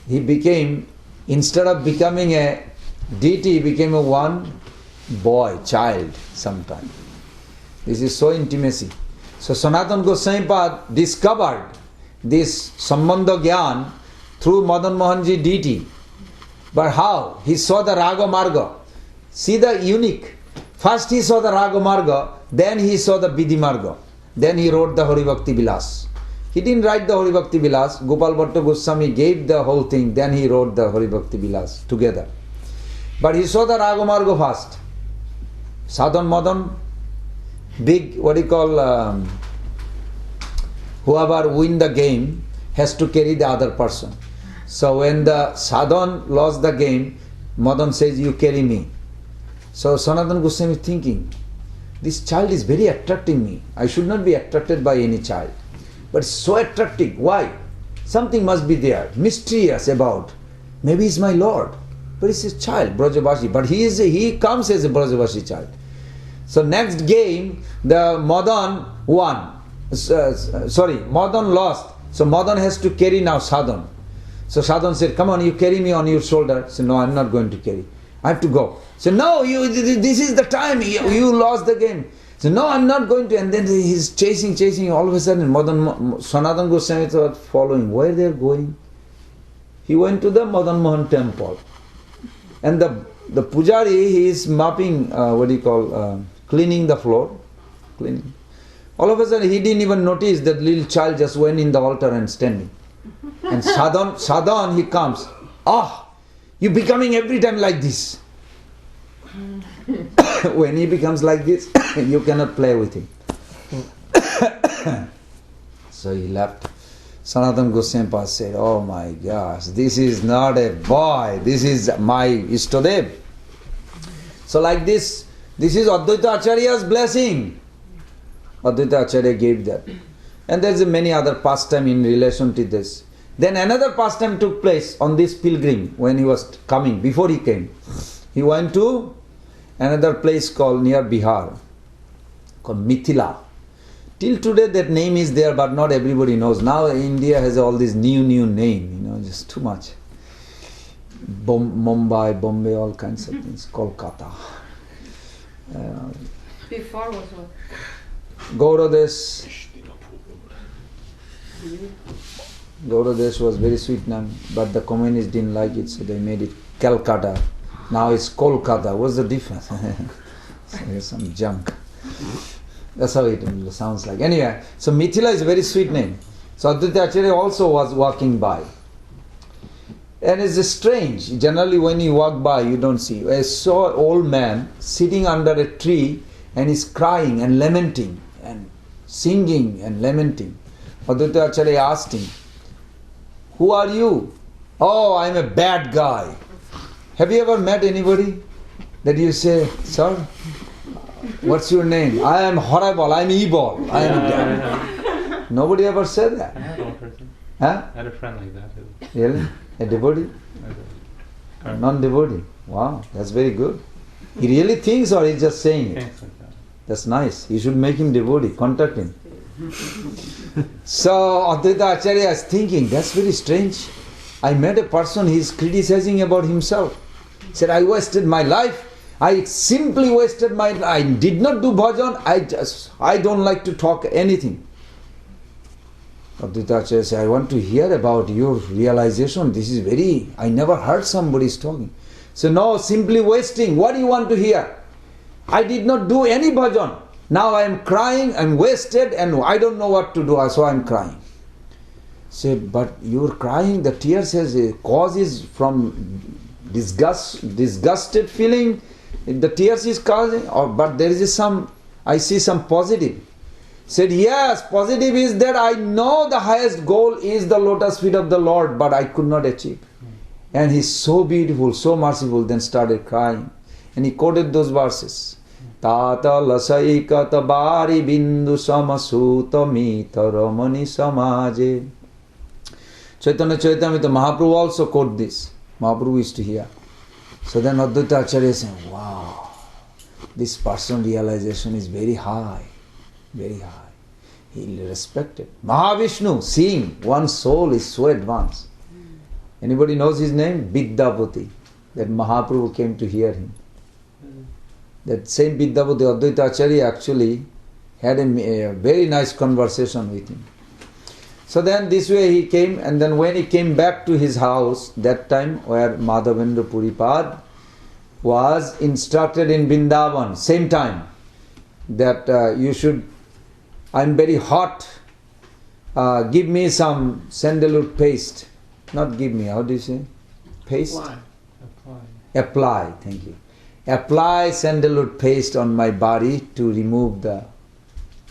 He became, instead of becoming a deity, he became a one boy, child sometime. This is so intimacy. So Sanatana Goswami Pad discovered this Sambandha Gyan through Madan Mohanji deity. But how? He saw the Raga Marga. See the unique. First he saw the Raga Marga, then he saw the Vidhi Marga. Then he wrote the Hari Bhakti Vilas. He didn't write the Hari Bhakti Vilas. Gopal Bhatta Goswami gave the whole thing, then he wrote the Hari Bhakti Vilas together. But he saw the Raga Marga first. Sadhan Madan, big, whoever win the game has to carry the other person. So when the Sadhan lost the game, Madan says, you carry me. So Sanatana Goswami is thinking, this child is very attracting me. I should not be attracted by any child. But it's so attractive. Why? Something must be there, mysterious about. Maybe he's my Lord. But he's a child, Brajavashi. But he comes as a Brajavashi child. So next game, the Madan won. Madan lost. So Madan has to carry now Sadhan. So Sadhan said, come on, you carry me on your shoulder. Said, no, I'm not going to carry. I have to go. Said, no, this is the time. You lost the game. Said, no, I'm not going to. And then he's chasing. All of a sudden, Sanatana Goswami was following. Where they are going? He went to the Madan Mohan temple. And the pujari, he is mopping, cleaning the floor. Cleaning. All of a sudden, he didn't even notice that little child just went in the altar and standing. And Sadhan, he comes. You're becoming every time like this. When he becomes like this, you cannot play with him. So he left. Sanatana Goswami said, oh my gosh, this is not a boy, this is my Ishtadev. So like this is Advaita Acharya's blessing. Advaita Acharya gave that. And there's many other pastime in relation to this. Then another pastime took place on this pilgrim when he was coming, before he came. He went to another place called near Bihar, called Mithila. Till today that name is there, but not everybody knows. Now India has all this new name, just too much. Mumbai, Bombay, all kinds of things. Kolkata. Before was what? Gauradesh. Gauradesh was very sweet name, but the communists didn't like it, so they made it Calcutta. Now it's Kolkata. What's the difference? So here's some junk. That's how it sounds like. Anyway, so Mithila is a very sweet name. So Advaita Acharya also was walking by. And it's strange. Generally when you walk by, you don't see. I saw an old man sitting under a tree and he's crying and lamenting and singing and lamenting. Advaita Acharya asked him, who are you? Oh, I'm a bad guy. Have you ever met anybody that you say, sir, what's your name? I am horrible, I'm evil, I am bad. Nobody ever said that. I had one person. Huh? I had a friend like that. Really? A devotee? A Non-devotee? Wow, that's very good. He really thinks or he's just saying it? Thanks like that. That's nice. You should make him devotee, contact him. So Advaita Acharya is thinking, that's very strange. I met a person, he is criticizing about himself. He said, I wasted my life. I simply wasted my life. I did not do bhajan. I don't like to talk anything. Advaita Acharya said, I want to hear about your realization. This is very, I never heard somebody is talking. So no, simply wasting. What do you want to hear? I did not do any bhajan. Now I am crying, I am wasted and I don't know what to do, so I am crying. Said, but you are crying, the tears has a cause is from disgusted feeling, the tears is causing, but there is I see some positive. Said, yes, positive is that I know the highest goal is the lotus feet of the Lord, but I could not achieve. And he's so beautiful, so merciful, then started crying. And he quoted those verses. Tata lasai bari bindu samasuta mita ramani samaje. Chaitanya Charitamrita Mahaprabhu also quote this. Mahaprabhu used to hear. So then Advaita Acharya is saying, wow, this personal realization is very high, very high. He respected. Mahavishnu, seeing one soul is so advanced. Anybody knows his name? Vidyapati. That Mahaprabhu came to hear him. That same Vidyapati, Advaita Acharya actually had a very nice conversation with him. So then this way he came, and then when he came back to his house, that time where Madhavendra Puripad was instructed in Vrindavan, same time, that I'm very hot, give me some sandalwood paste. Not give me, how do you say? Paste? Apply, thank you. Apply sandalwood paste on my body to remove the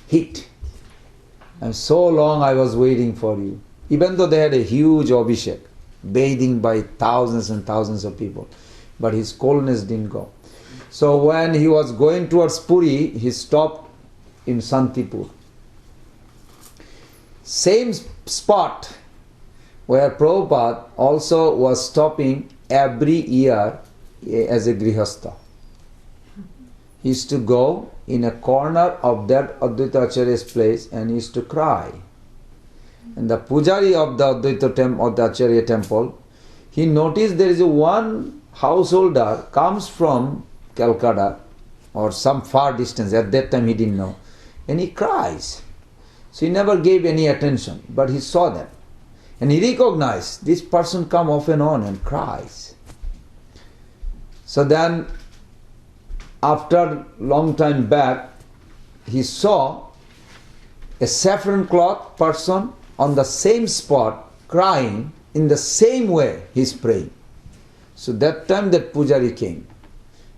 heat. And so long I was waiting for you. Even though they had a huge abhishek, bathing by thousands and thousands of people. But his coldness didn't go. So when he was going towards Puri, he stopped in Santipur. Same spot where Prabhupada also was stopping every year as a grihastha. He used to go in a corner of that Advaita Acharya's place and he used to cry. And the pujari of the of the Acharya temple, he noticed there is one householder comes from Calcutta or some far distance. At that time he didn't know. And he cries. So he never gave any attention. But he saw that. And he recognized this person come off and on and cries. So then, after long time back, he saw a saffron cloth person on the same spot crying in the same way he is praying. So that time that pujari came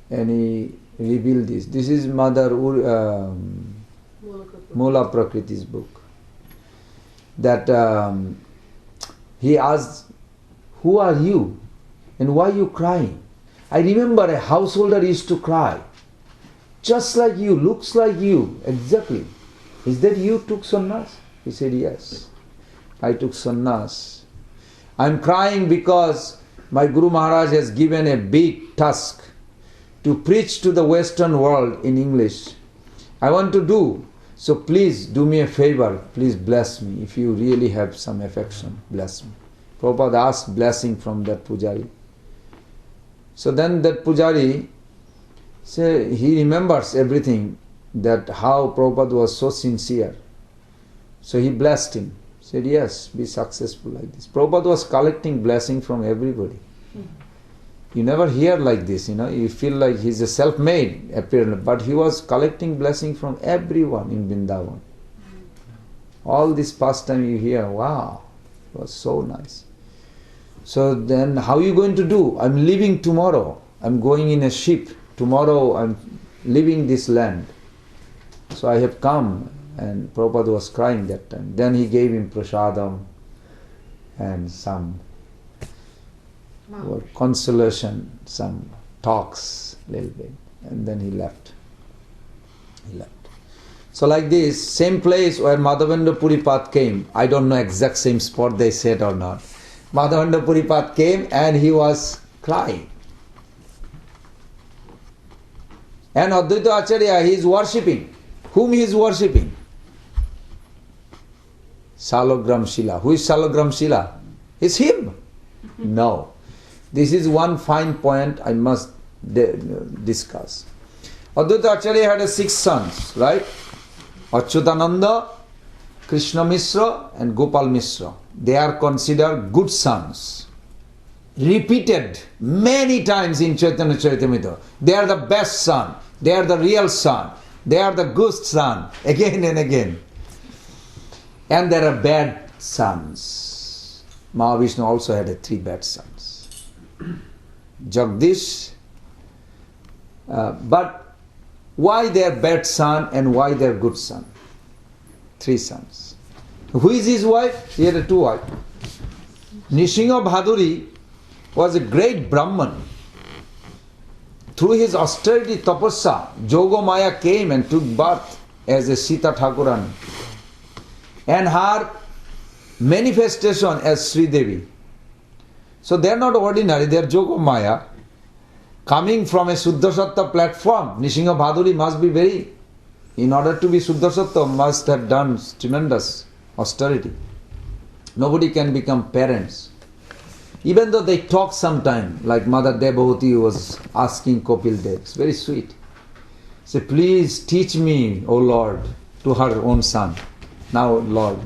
and he revealed this. This is Mother Mula Prakriti's book. That he asked, who are you and why are you crying? I remember a householder used to cry. Just like you, looks like you, exactly. Is that you took sannyas? He said, yes, I took sannyas. I'm crying because my Guru Maharaj has given a big task to preach to the Western world in English. I want to do, so please do me a favor, please bless me. If you really have some affection, bless me. Prabhupada asked blessing from that pujari. So then that pujari, he remembers everything, that how Prabhupada was so sincere. So he blessed him. Said, yes, be successful like this. Prabhupada was collecting blessing from everybody. You never hear like this, you feel like he's a self-made appearance, but he was collecting blessing from everyone in Vrindavan. All this pastime you hear, wow, it was so nice. So then how are you going to do? I'm leaving tomorrow. I'm going in a ship. Tomorrow I'm leaving this land. So I have come, and Prabhupada was crying that time. Then he gave him prasadam and some consolation, some talks, little bit, and then he left. So like this, same place where Madhavendra Puripad came, I don't know exact same spot they said or not. Madhavendra Puripad came and he was crying. And Advaita Acharya, he is worshipping. Whom he is worshipping? Salagram Shila. Who is Salagram Shila? It's him. No. This is one fine point I must discuss. Advaita Acharya had 6 sons, right? Achyutananda, Krishna Mishra and Gopal Mishra. They are considered good sons. Repeated many times in Chaitanya Charitamrita. They are the best son. They are the real son. They are the good son. Again and again. And there are bad sons. Mahavishnu also had 3 bad sons. Jagdish. But why they are bad son and why they are good son? 3 sons. Who is his wife? He had 2 wives. Nishinga Bhaduri was a great Brahman. Through his austerity tapasya, Jogamaya came and took birth as a Sita Thakurani. And her manifestation as Sri Devi. So they are not ordinary, they are Jogamaya. Coming from a Suddha Sattva platform, Nishinga Bhaduri must be very in order to be Suddha Sattva, must have done tremendous austerity. Nobody can become parents. Even though they talk sometime, like Mother Devabhuti was asking Kopil Dev, it's very sweet. Say, please teach me, O Lord, to her own son. Now, Lord,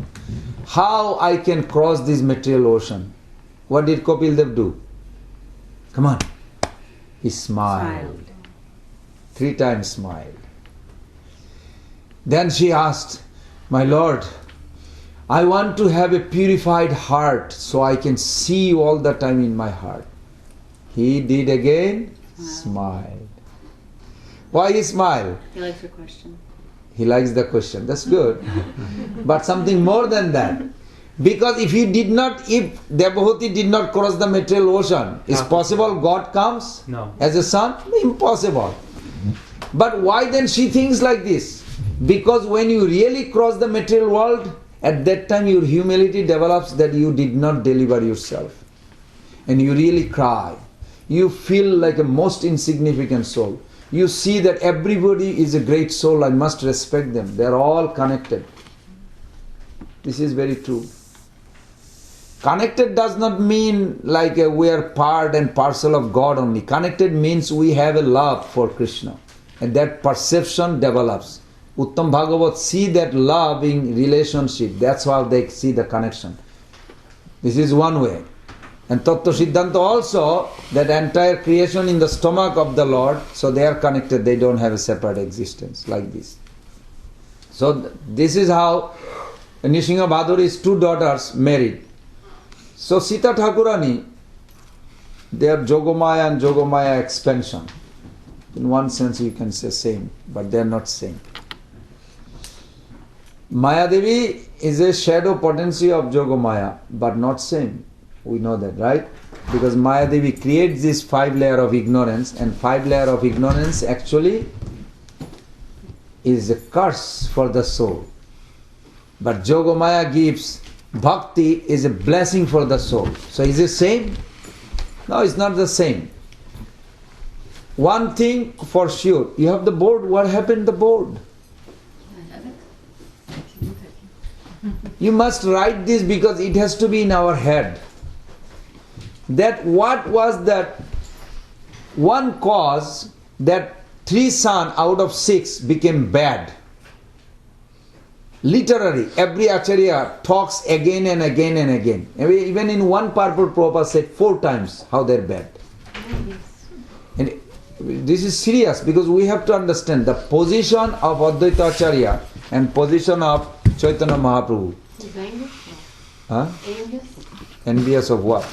how I can cross this material ocean? What did Kopil Dev do? Come on. He smiled. 3 times smiled. Then she asked, my Lord, I want to have a purified heart so I can see you all the time in my heart. He did again, smiled. Why he smiled? He likes your question. He likes the question. That's good. But something more than that. Because if Devabhuti did not cross the material ocean, is possible God comes No. as a son? Impossible. But why then she thinks like this? Because when you really cross the material world, at that time your humility develops that you did not deliver yourself. And you really cry. You feel like a most insignificant soul. You see that everybody is a great soul, I must respect them. They are all connected. This is very true. Connected does not mean like we are part and parcel of God only. Connected means we have a love for Krishna. And that perception develops. Uttam Bhagavat see that loving relationship. That's how they see the connection. This is one way. And Tattva Siddhanta also, that entire creation in the stomach of the Lord, so they are connected, they don't have a separate existence like this. So this is how Nishinga Bhaduri's 2 daughters married. So Sita Thakurani, they are Jogomaya and Jogomaya expansion. In one sense you can say same, but they are not same. Mayadevi is a shadow potency of Jogomaya, but not same. We know that, right? Because Mayadevi creates this 5 layer of ignorance, and 5 layer of ignorance actually is a curse for the soul. But Jogomaya gives bhakti, is a blessing for the soul. So is it same? No, it's not the same. One thing for sure, you have the board. What happened to the board? You must write this because it has to be in our head. That what was that one cause that 3 sons out of 6 became bad. Literally, every Acharya talks again and again and again. Even in one purport, Prabhupada said 4 times how they're bad. And this is serious because we have to understand the position of Advaita Acharya and position of Chaitanya Mahaprabhu. He's envious? Huh? Envious? Envious of what?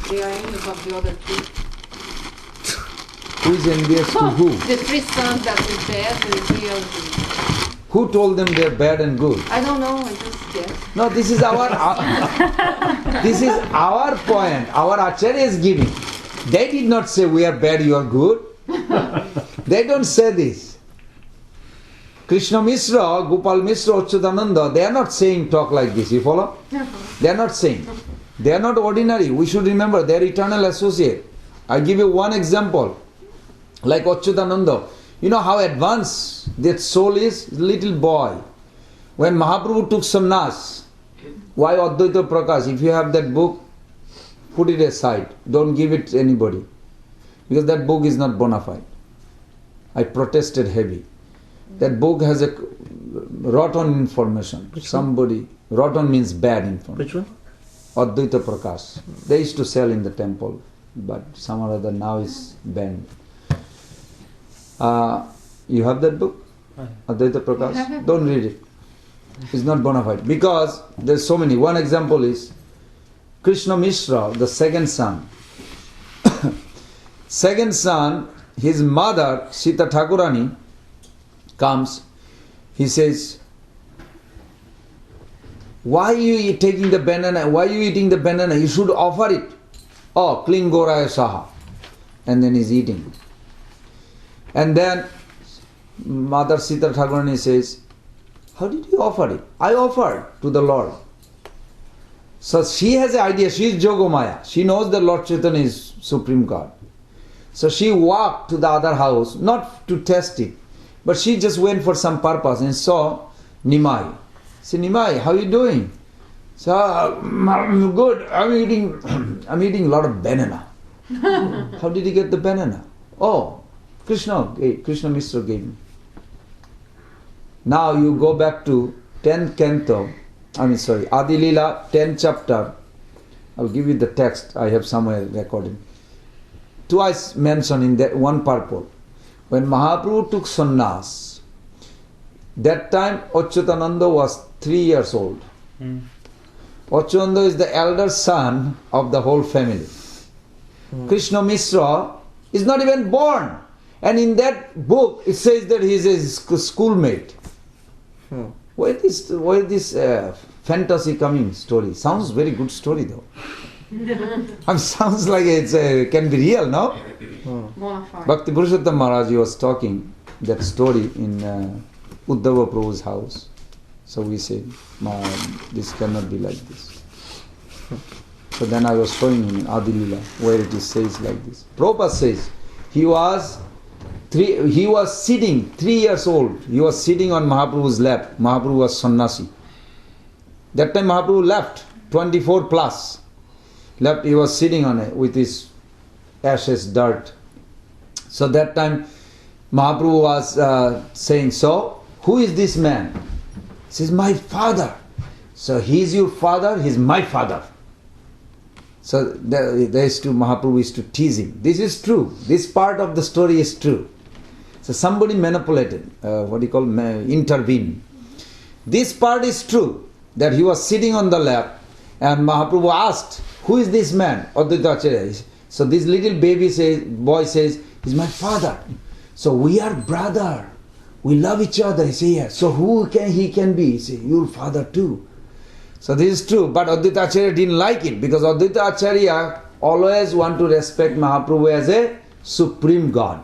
They are envious of the other 3. Who is envious to who? The 3 sons that is bad and the 3 others. Who told them they're bad and good? I don't know, I just guess. No, this is our this is our point. Our Acharya is giving. They did not say we are bad, you are good. They don't say this. Krishna Mishra, Gopal Mishra, Achyutananda, they are not saying talk like this. You follow? They are not saying. They are not ordinary. We should remember they are eternal associate. I give you one example. Like Achyutananda. You know how advanced that soul is? Little boy. When Mahaprabhu took sannyas, why Advaita Prakash? If you have that book, put it aside. Don't give it to anybody. Because that book is not bona fide. I protested heavy. That book has a rotten information. Somebody, rotten means bad information. Which one? Advaita Prakash. They used to sell in the temple, but some or other now is banned. You have that book? Advaita Prakash? Don't read it. It's not bona fide. Because there's so many. One example is Krishna Mishra, the second son. Second son, his mother, Sita Thakurani, comes. He says, why are you taking the banana? Why are you eating the banana? You should offer it. Oh, Klingoraya Saha. And then he's eating. And then Mother Sita Thakurani says, how did you offer it? I offered to the Lord. So she has an idea. She is Jogomaya. She knows that Lord Chaitanya is Supreme God. So she walked to the other house, not to test it. But she just went for some purpose and saw Nimai. Say, Nimai, how are you doing? So, I'm good. I'm eating a lot of banana. How did you get the banana? Oh, Krishna Mishra gave me. Now you go back to 10th canto, Adi Lila, 10th chapter. I'll give you the text, I have somewhere recorded. Twice mentioned in that one purport. When Mahaprabhu took sannyas, that time Achyutananda was 3 years old. Achyutananda is the elder son of the whole family. Krishna Mishra is not even born. And in that book it says that he is a schoolmate. Why this fantasy coming story? Sounds very good story though. Sounds like it can be real, no? Bhakti Purushottam Maharaj was talking that story in Uddhava Prabhu's house. So we said, this cannot be like this. So then I was showing him in Adi Lila where it says like this. Prabhupada says he was sitting 3 years old. He was sitting on Mahaprabhu's lap. Mahaprabhu was sannyasi. That time Mahaprabhu left, 24 plus. Left, he was sitting on it with his ashes, dirt. So that time Mahaprabhu was saying, so who is this man? He says, my father. So he is your father, he is my father. So Mahaprabhu used to tease him. This is true. This part of the story is true. So somebody manipulated, intervened. This part is true, that he was sitting on the lap and Mahaprabhu asked, who is this man? Advaita Acarya. So this little boy says, he's my father. So we are brother. We love each other. He says, yeah. So who he can be? He says, your father too. So this is true. But Advaita Acarya didn't like it because Advaita Acarya always want to respect Mahaprabhu as a supreme God.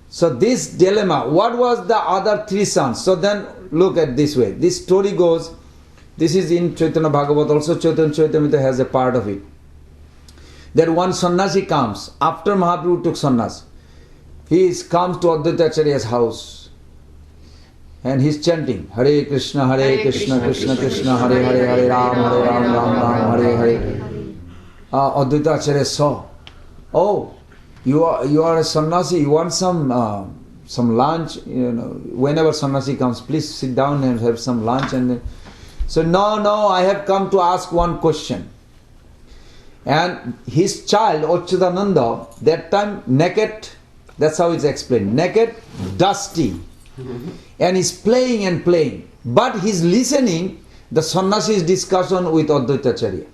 So this dilemma, what was the other three sons? So then look at this way. This story goes, this is in Chaitanya Bhagavat, also Chaitanya Charitamrita has a part of it. That one sannyasi comes, after Mahaprabhu took sannyas, he comes to Advaita Acharya's house and he's chanting, Hare Krishna, Krishna Krishna, Hare Hare, Hare Ram, Ram, Hare Hare. Advaita Acharya saw, oh, you are a sannyasi, you want some lunch, whenever sannyasi comes, please sit down and have some lunch. And then, so no, I have come to ask one question. And his child, Achyutananda, that time naked, that's how it's explained, naked, dusty. And he's playing and playing. But he's listening the sannyasi's discussion with Advaita Acharya.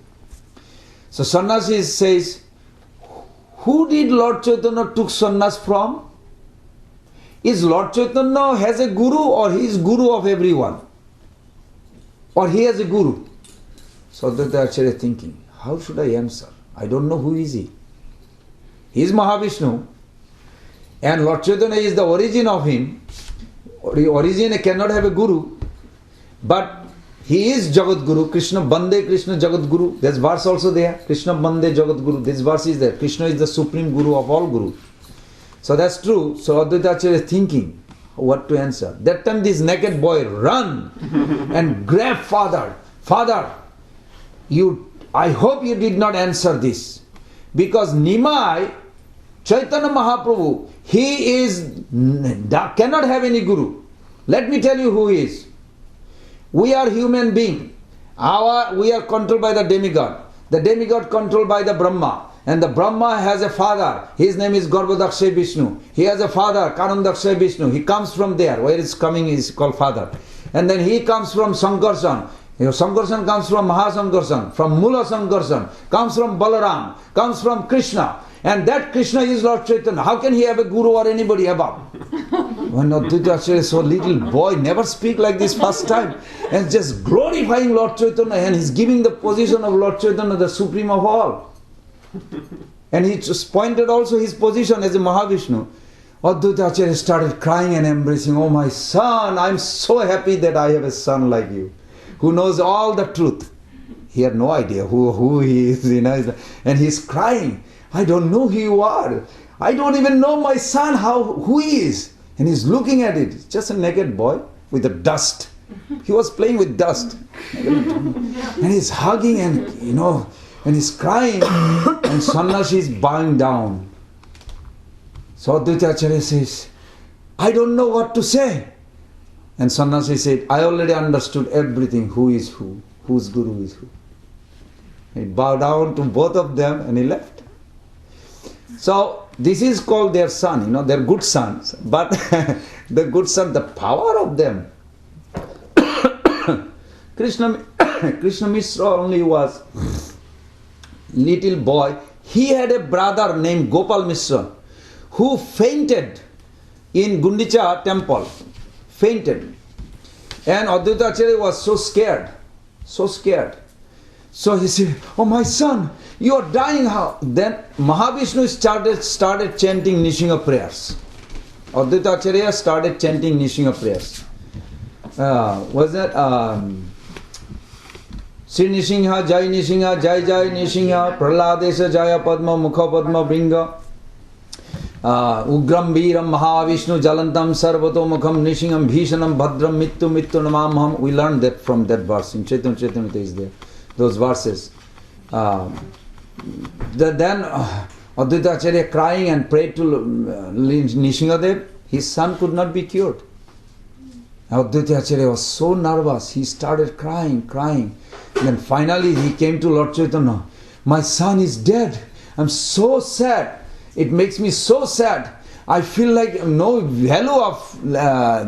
So sannyasi says, who did Lord Chaitanya took sannyas from? Is Lord Chaitanya has a guru or he is guru of everyone? Or he has a guru? So Advaita Acharya thinking, how should I answer? I don't know who is he. He is Mahavishnu. And Lord Chaitanya is the origin of him. Origin cannot have a guru. But he is Jagat Guru. Krishna Bande Krishna Jagat Guru. There's verse also there. Krishna Bande Jagat Guru. This verse is there. Krishna is the supreme guru of all gurus. So that's true. So Advaita Acharya is thinking what to answer. That time this naked boy run and grab father. Father, I hope you did not answer this. Because Nimai, Chaitanya Mahaprabhu, he cannot have any guru. Let me tell you who he is. We are human beings. We are controlled by the demigod. The demigod controlled by the Brahma. And the Brahma has a father. His name is Garbhodakshay Vishnu. He has a father, Karandakshay Vishnu. He comes from there. Where it's coming is called father. And then he comes from Sankarshan. Sankarshan comes from Mahasankarshan, from Mula Sankarshan, comes from Balaram, comes from Krishna. And that Krishna is Lord Chaitanya. How can he have a guru or anybody above? When Advaita Acharya saw little boy never speak like this first time and just glorifying Lord Chaitanya, and he's giving the position of Lord Chaitanya the supreme of all. And he just pointed also his position as a Mahavishnu. Advaita Acharya started crying and embracing, oh my son, I'm so happy that I have a son like you, who knows all the truth. He had no idea who he is, and he's crying. I don't know who you are. I don't even know my son, who he is. And he's looking at it. It's just a naked boy with the dust. He was playing with dust. And he's hugging and, and he's crying. And Sannyasi is bowing down. So Advaita Acharya says, I don't know what to say. And Sannyasi said, I already understood everything. Who is who? Whose guru is who? He bowed down to both of them and he left. So this is called their son, they're good sons. But the good son, the power of them. Krishna Mishra only was little boy. He had a brother named Gopal Mishra who fainted in Gundicha temple. Fainted. And Advaita Acharya was so scared. So he said, oh my son, you are dying how? Then Mahavishnu started chanting Nishinga prayers. Advaita Acharya started chanting Nishinga prayers. Was that Sri Nishinga, Jai Nishinga, Praladesha Jaya Padma, Mukha Padma Bringa, Ugram Viram Mahavishnu Jalantam Sarvato Mukham Nishingam Bhishanam Bhadram Mittu Namamham. We learned that from that verse. In Chaitanya Charitamrita is there. Those verses. Then Advaita Acharya crying and prayed to Nishingadev. His son could not be cured. Advaita Acharya was so nervous. He started crying. Then finally he came to Lord Chaitanya. My son is dead. I'm so sad. It makes me so sad. I feel like no value of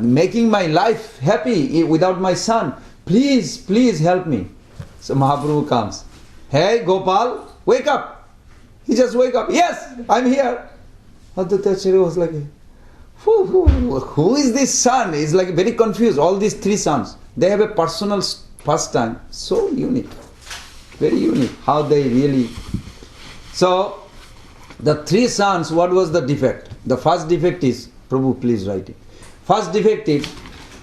making my life happy without my son. Please help me. So Mahaprabhu comes. Hey Gopal, wake up. He just wake up. Yes, I'm here. Advaita Acharya was like, who is this son? He's like very confused. All these three sons, they have a personal pastime. So unique. Very unique. How they really... So, the three sons, what was the defect? The first defect is, Prabhu, please write it. First defect is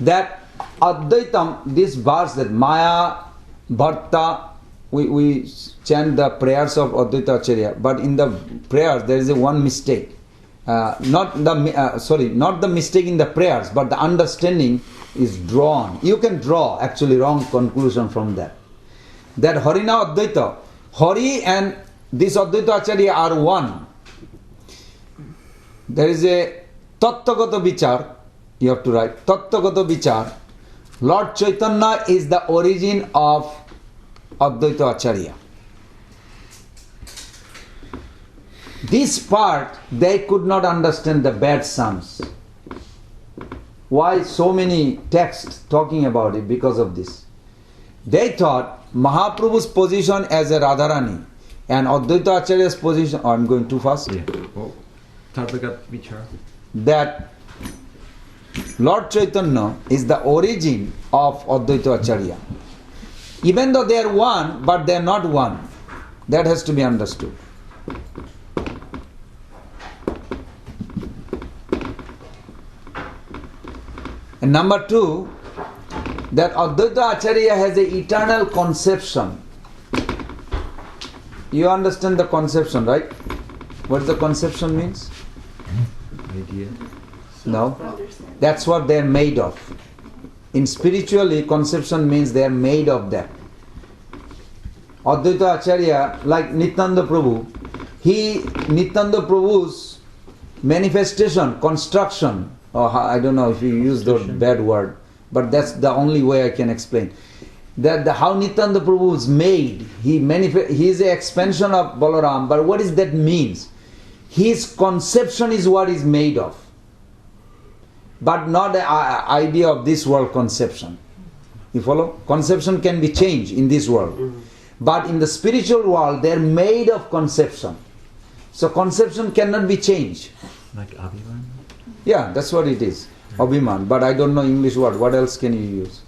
that Advaitam, this verse that Maya, Bharta, we chant the prayers of Advaita Acharya, but in the prayers there is a one mistake. Not the mistake in the prayers, but the understanding is drawn. You can draw actually wrong conclusion from that. That Harina Advaita, Hari and this Advaita Acharya are one. There is a Tattvagata Vichar, you have to write, Tattvagata Vichar. Lord Chaitanya is the origin of Advaita Acharya. This part, they could not understand the bad sons. Why so many texts talking about it? Because of this. They thought Mahaprabhu's position as a Radharani and Advaita Acharya's position, I'm going too fast. Yeah. Oh. That Lord Chaitanya is the origin of Advaita Acharya. Even though they are one, but they are not one. That has to be understood. And number two, that Advaita Acharya has an eternal conception. You understand the conception, right? What the conception means? Idea. No. That's what they are made of. In spiritually, conception means they are made of that. Advaita Acharya, like Nityananda Prabhu, Nityananda Prabhu's manifestation, construction, or I don't know if you use the bad word, but that's the only way I can explain. That how Nityananda Prabhu is made, he is an expansion of Balaram, but what does that means? His conception is what is made of, but not the idea of this world conception. You follow? Conception can be changed in this world, but in the spiritual world they are made of conception. So conception cannot be changed. Like Abhiman? Yeah, that's what it is. Abhiman, but I don't know English word. What else can you use?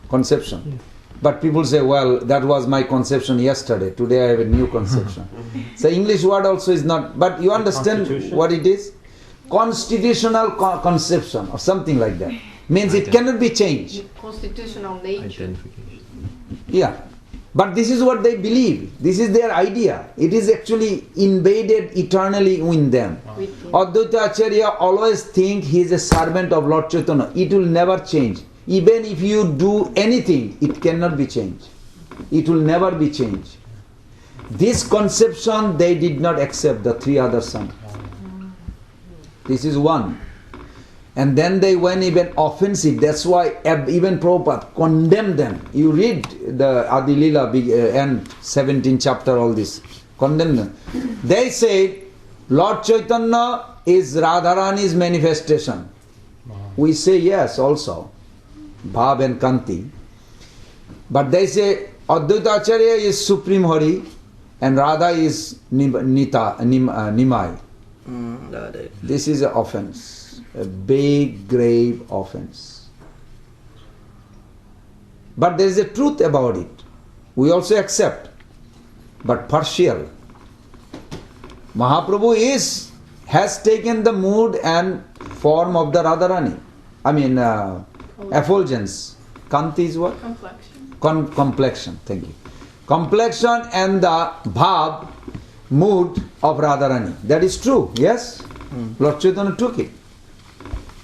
Conception. But people say, well, that was my conception yesterday. Today I have a new conception. So English word also is not, but you understand what it is? Constitutional conception or something like that. Means it cannot be changed. Constitutional nature. Identification. Yeah. But this is what they believe. This is their idea. It is actually embedded eternally in them. Advaita Acharya always think he is a servant of Lord Chaitanya. It will never change. Even if you do anything, it cannot be changed. It will never be changed. This conception they did not accept, the three other sons. This is one. And then they went even offensive. That's why even Prabhupada condemned them. You read the Adi Lila and 17th chapter, all this. Condemn them. They say, Lord Chaitanya is Radharani's manifestation. We say yes also. Bhav and Kanti. But they say, Advaita Acharya is Supreme Hari and Radha is Nimai. This is an offense. A big, grave offense. But there is a truth about it. We also accept, but partial. Mahaprabhu has taken the mood and form of the Radharani. Effulgence. Kanti is what? Complexion. Complexion. Thank you. Complexion and the bhav, mood of Radharani. That is true. Yes? Lord Chaitanya took it.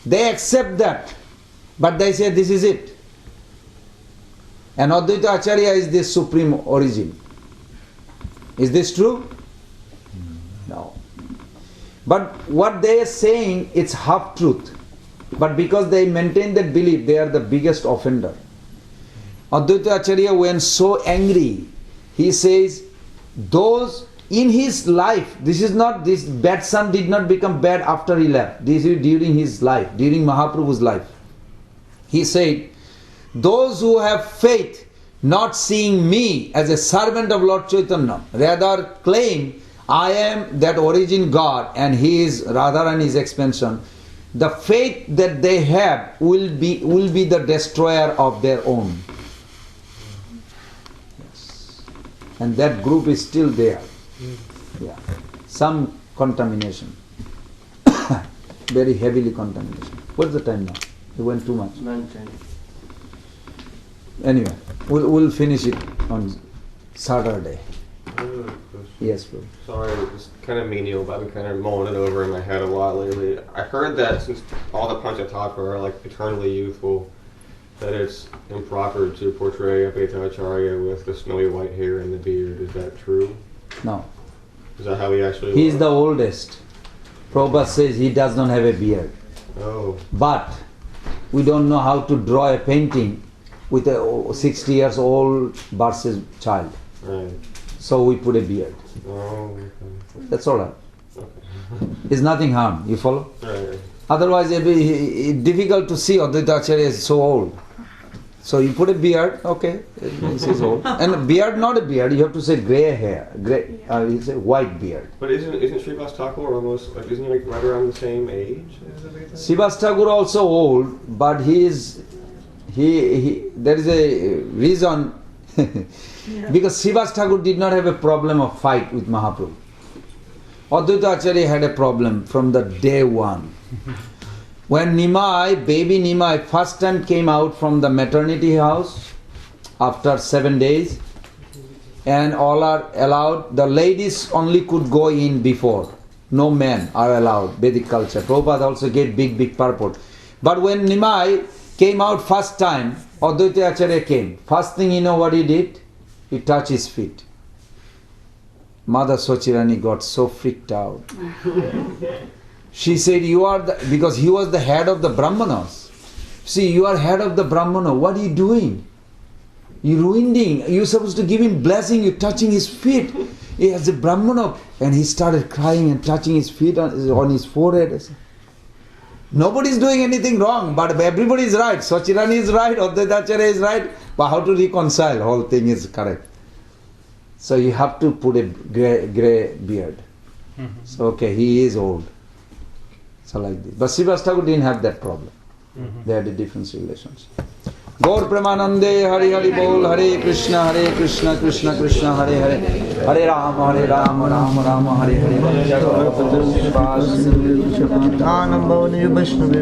They accept that, but they say this is it. And Advaita Acharya is the supreme origin. Is this true? No. But what they are saying, it's half truth. But because they maintain that belief, they are the biggest offender. Advaita Acharya, when so angry, he says, those in his life, this bad son did not become bad after he left. This is during his life, during Mahaprabhu's life. He said, those who have faith, not seeing me as a servant of Lord Chaitanya, rather claim I am that origin God and he is Radharani's expansion, the faith that they have will be the destroyer of their own. Yes. And that group is still there. Yeah, some contamination, very heavily contamination. What's the time now? It went too much. 9:10. Anyway, we'll finish it on Saturday. Yes, bro. Sorry, it's kind of menial, but I've been kind of mulling it over in my head a lot lately. I heard that since all the Panchatattva are like eternally youthful, that it's improper to portray Advaita Acharya with the snowy white hair and the beard. Is that true? No. Is that how he actually He is was? the oldest. Prabhupada says he does not have a beard. Oh. But we don't know how to draw a painting with a 60 years old versus child. Right. So we put a beard. Oh, okay. That's all right. Okay. It's nothing harm. You follow? Right. Otherwise it will be difficult to see Advaita Acharya is so old. So you put a beard, okay, this is old. And a beard, not a beard, you have to say grey hair, it's a white beard. But isn't Srivas Thakur almost, like, isn't he like right around the same age as Advaita? Srivas Thakur also old, but there is a reason because Srivas Thakur did not have a problem of fight with Mahaprabhu. Advaita Acharya had a problem from the day one. When baby Nimai first time came out from the maternity house after 7 days, and all are allowed, the ladies only could go in before. No men are allowed, Vedic culture. Prabhupada also gave big purport. But when Nimai came out first time, Advaita Acharya came. First thing you know what he did? He touched his feet. Mother Sochirani got so freaked out. She said, because he was the head of the Brahmanas. See, you are head of the Brahmana. What are you doing? You're ruining. You're supposed to give him blessing. You're touching his feet. He has a Brahmana. And he started crying and touching his feet on his forehead. I said, nobody's doing anything wrong, but everybody is right. Sochirani is right, Advaita Acharya is right. But how to reconcile? Whole thing is correct. So you have to put a grey beard. So okay, he is old. So like this. But Srivas Thakur didn't have that problem. They had a different relations. Gaur Premanande Hari Hari Bol Hare Krishna Krishna Krishna Hare Hare Hare Rama Rama Rama Hare Hare Anam Bhavani Vaishnavi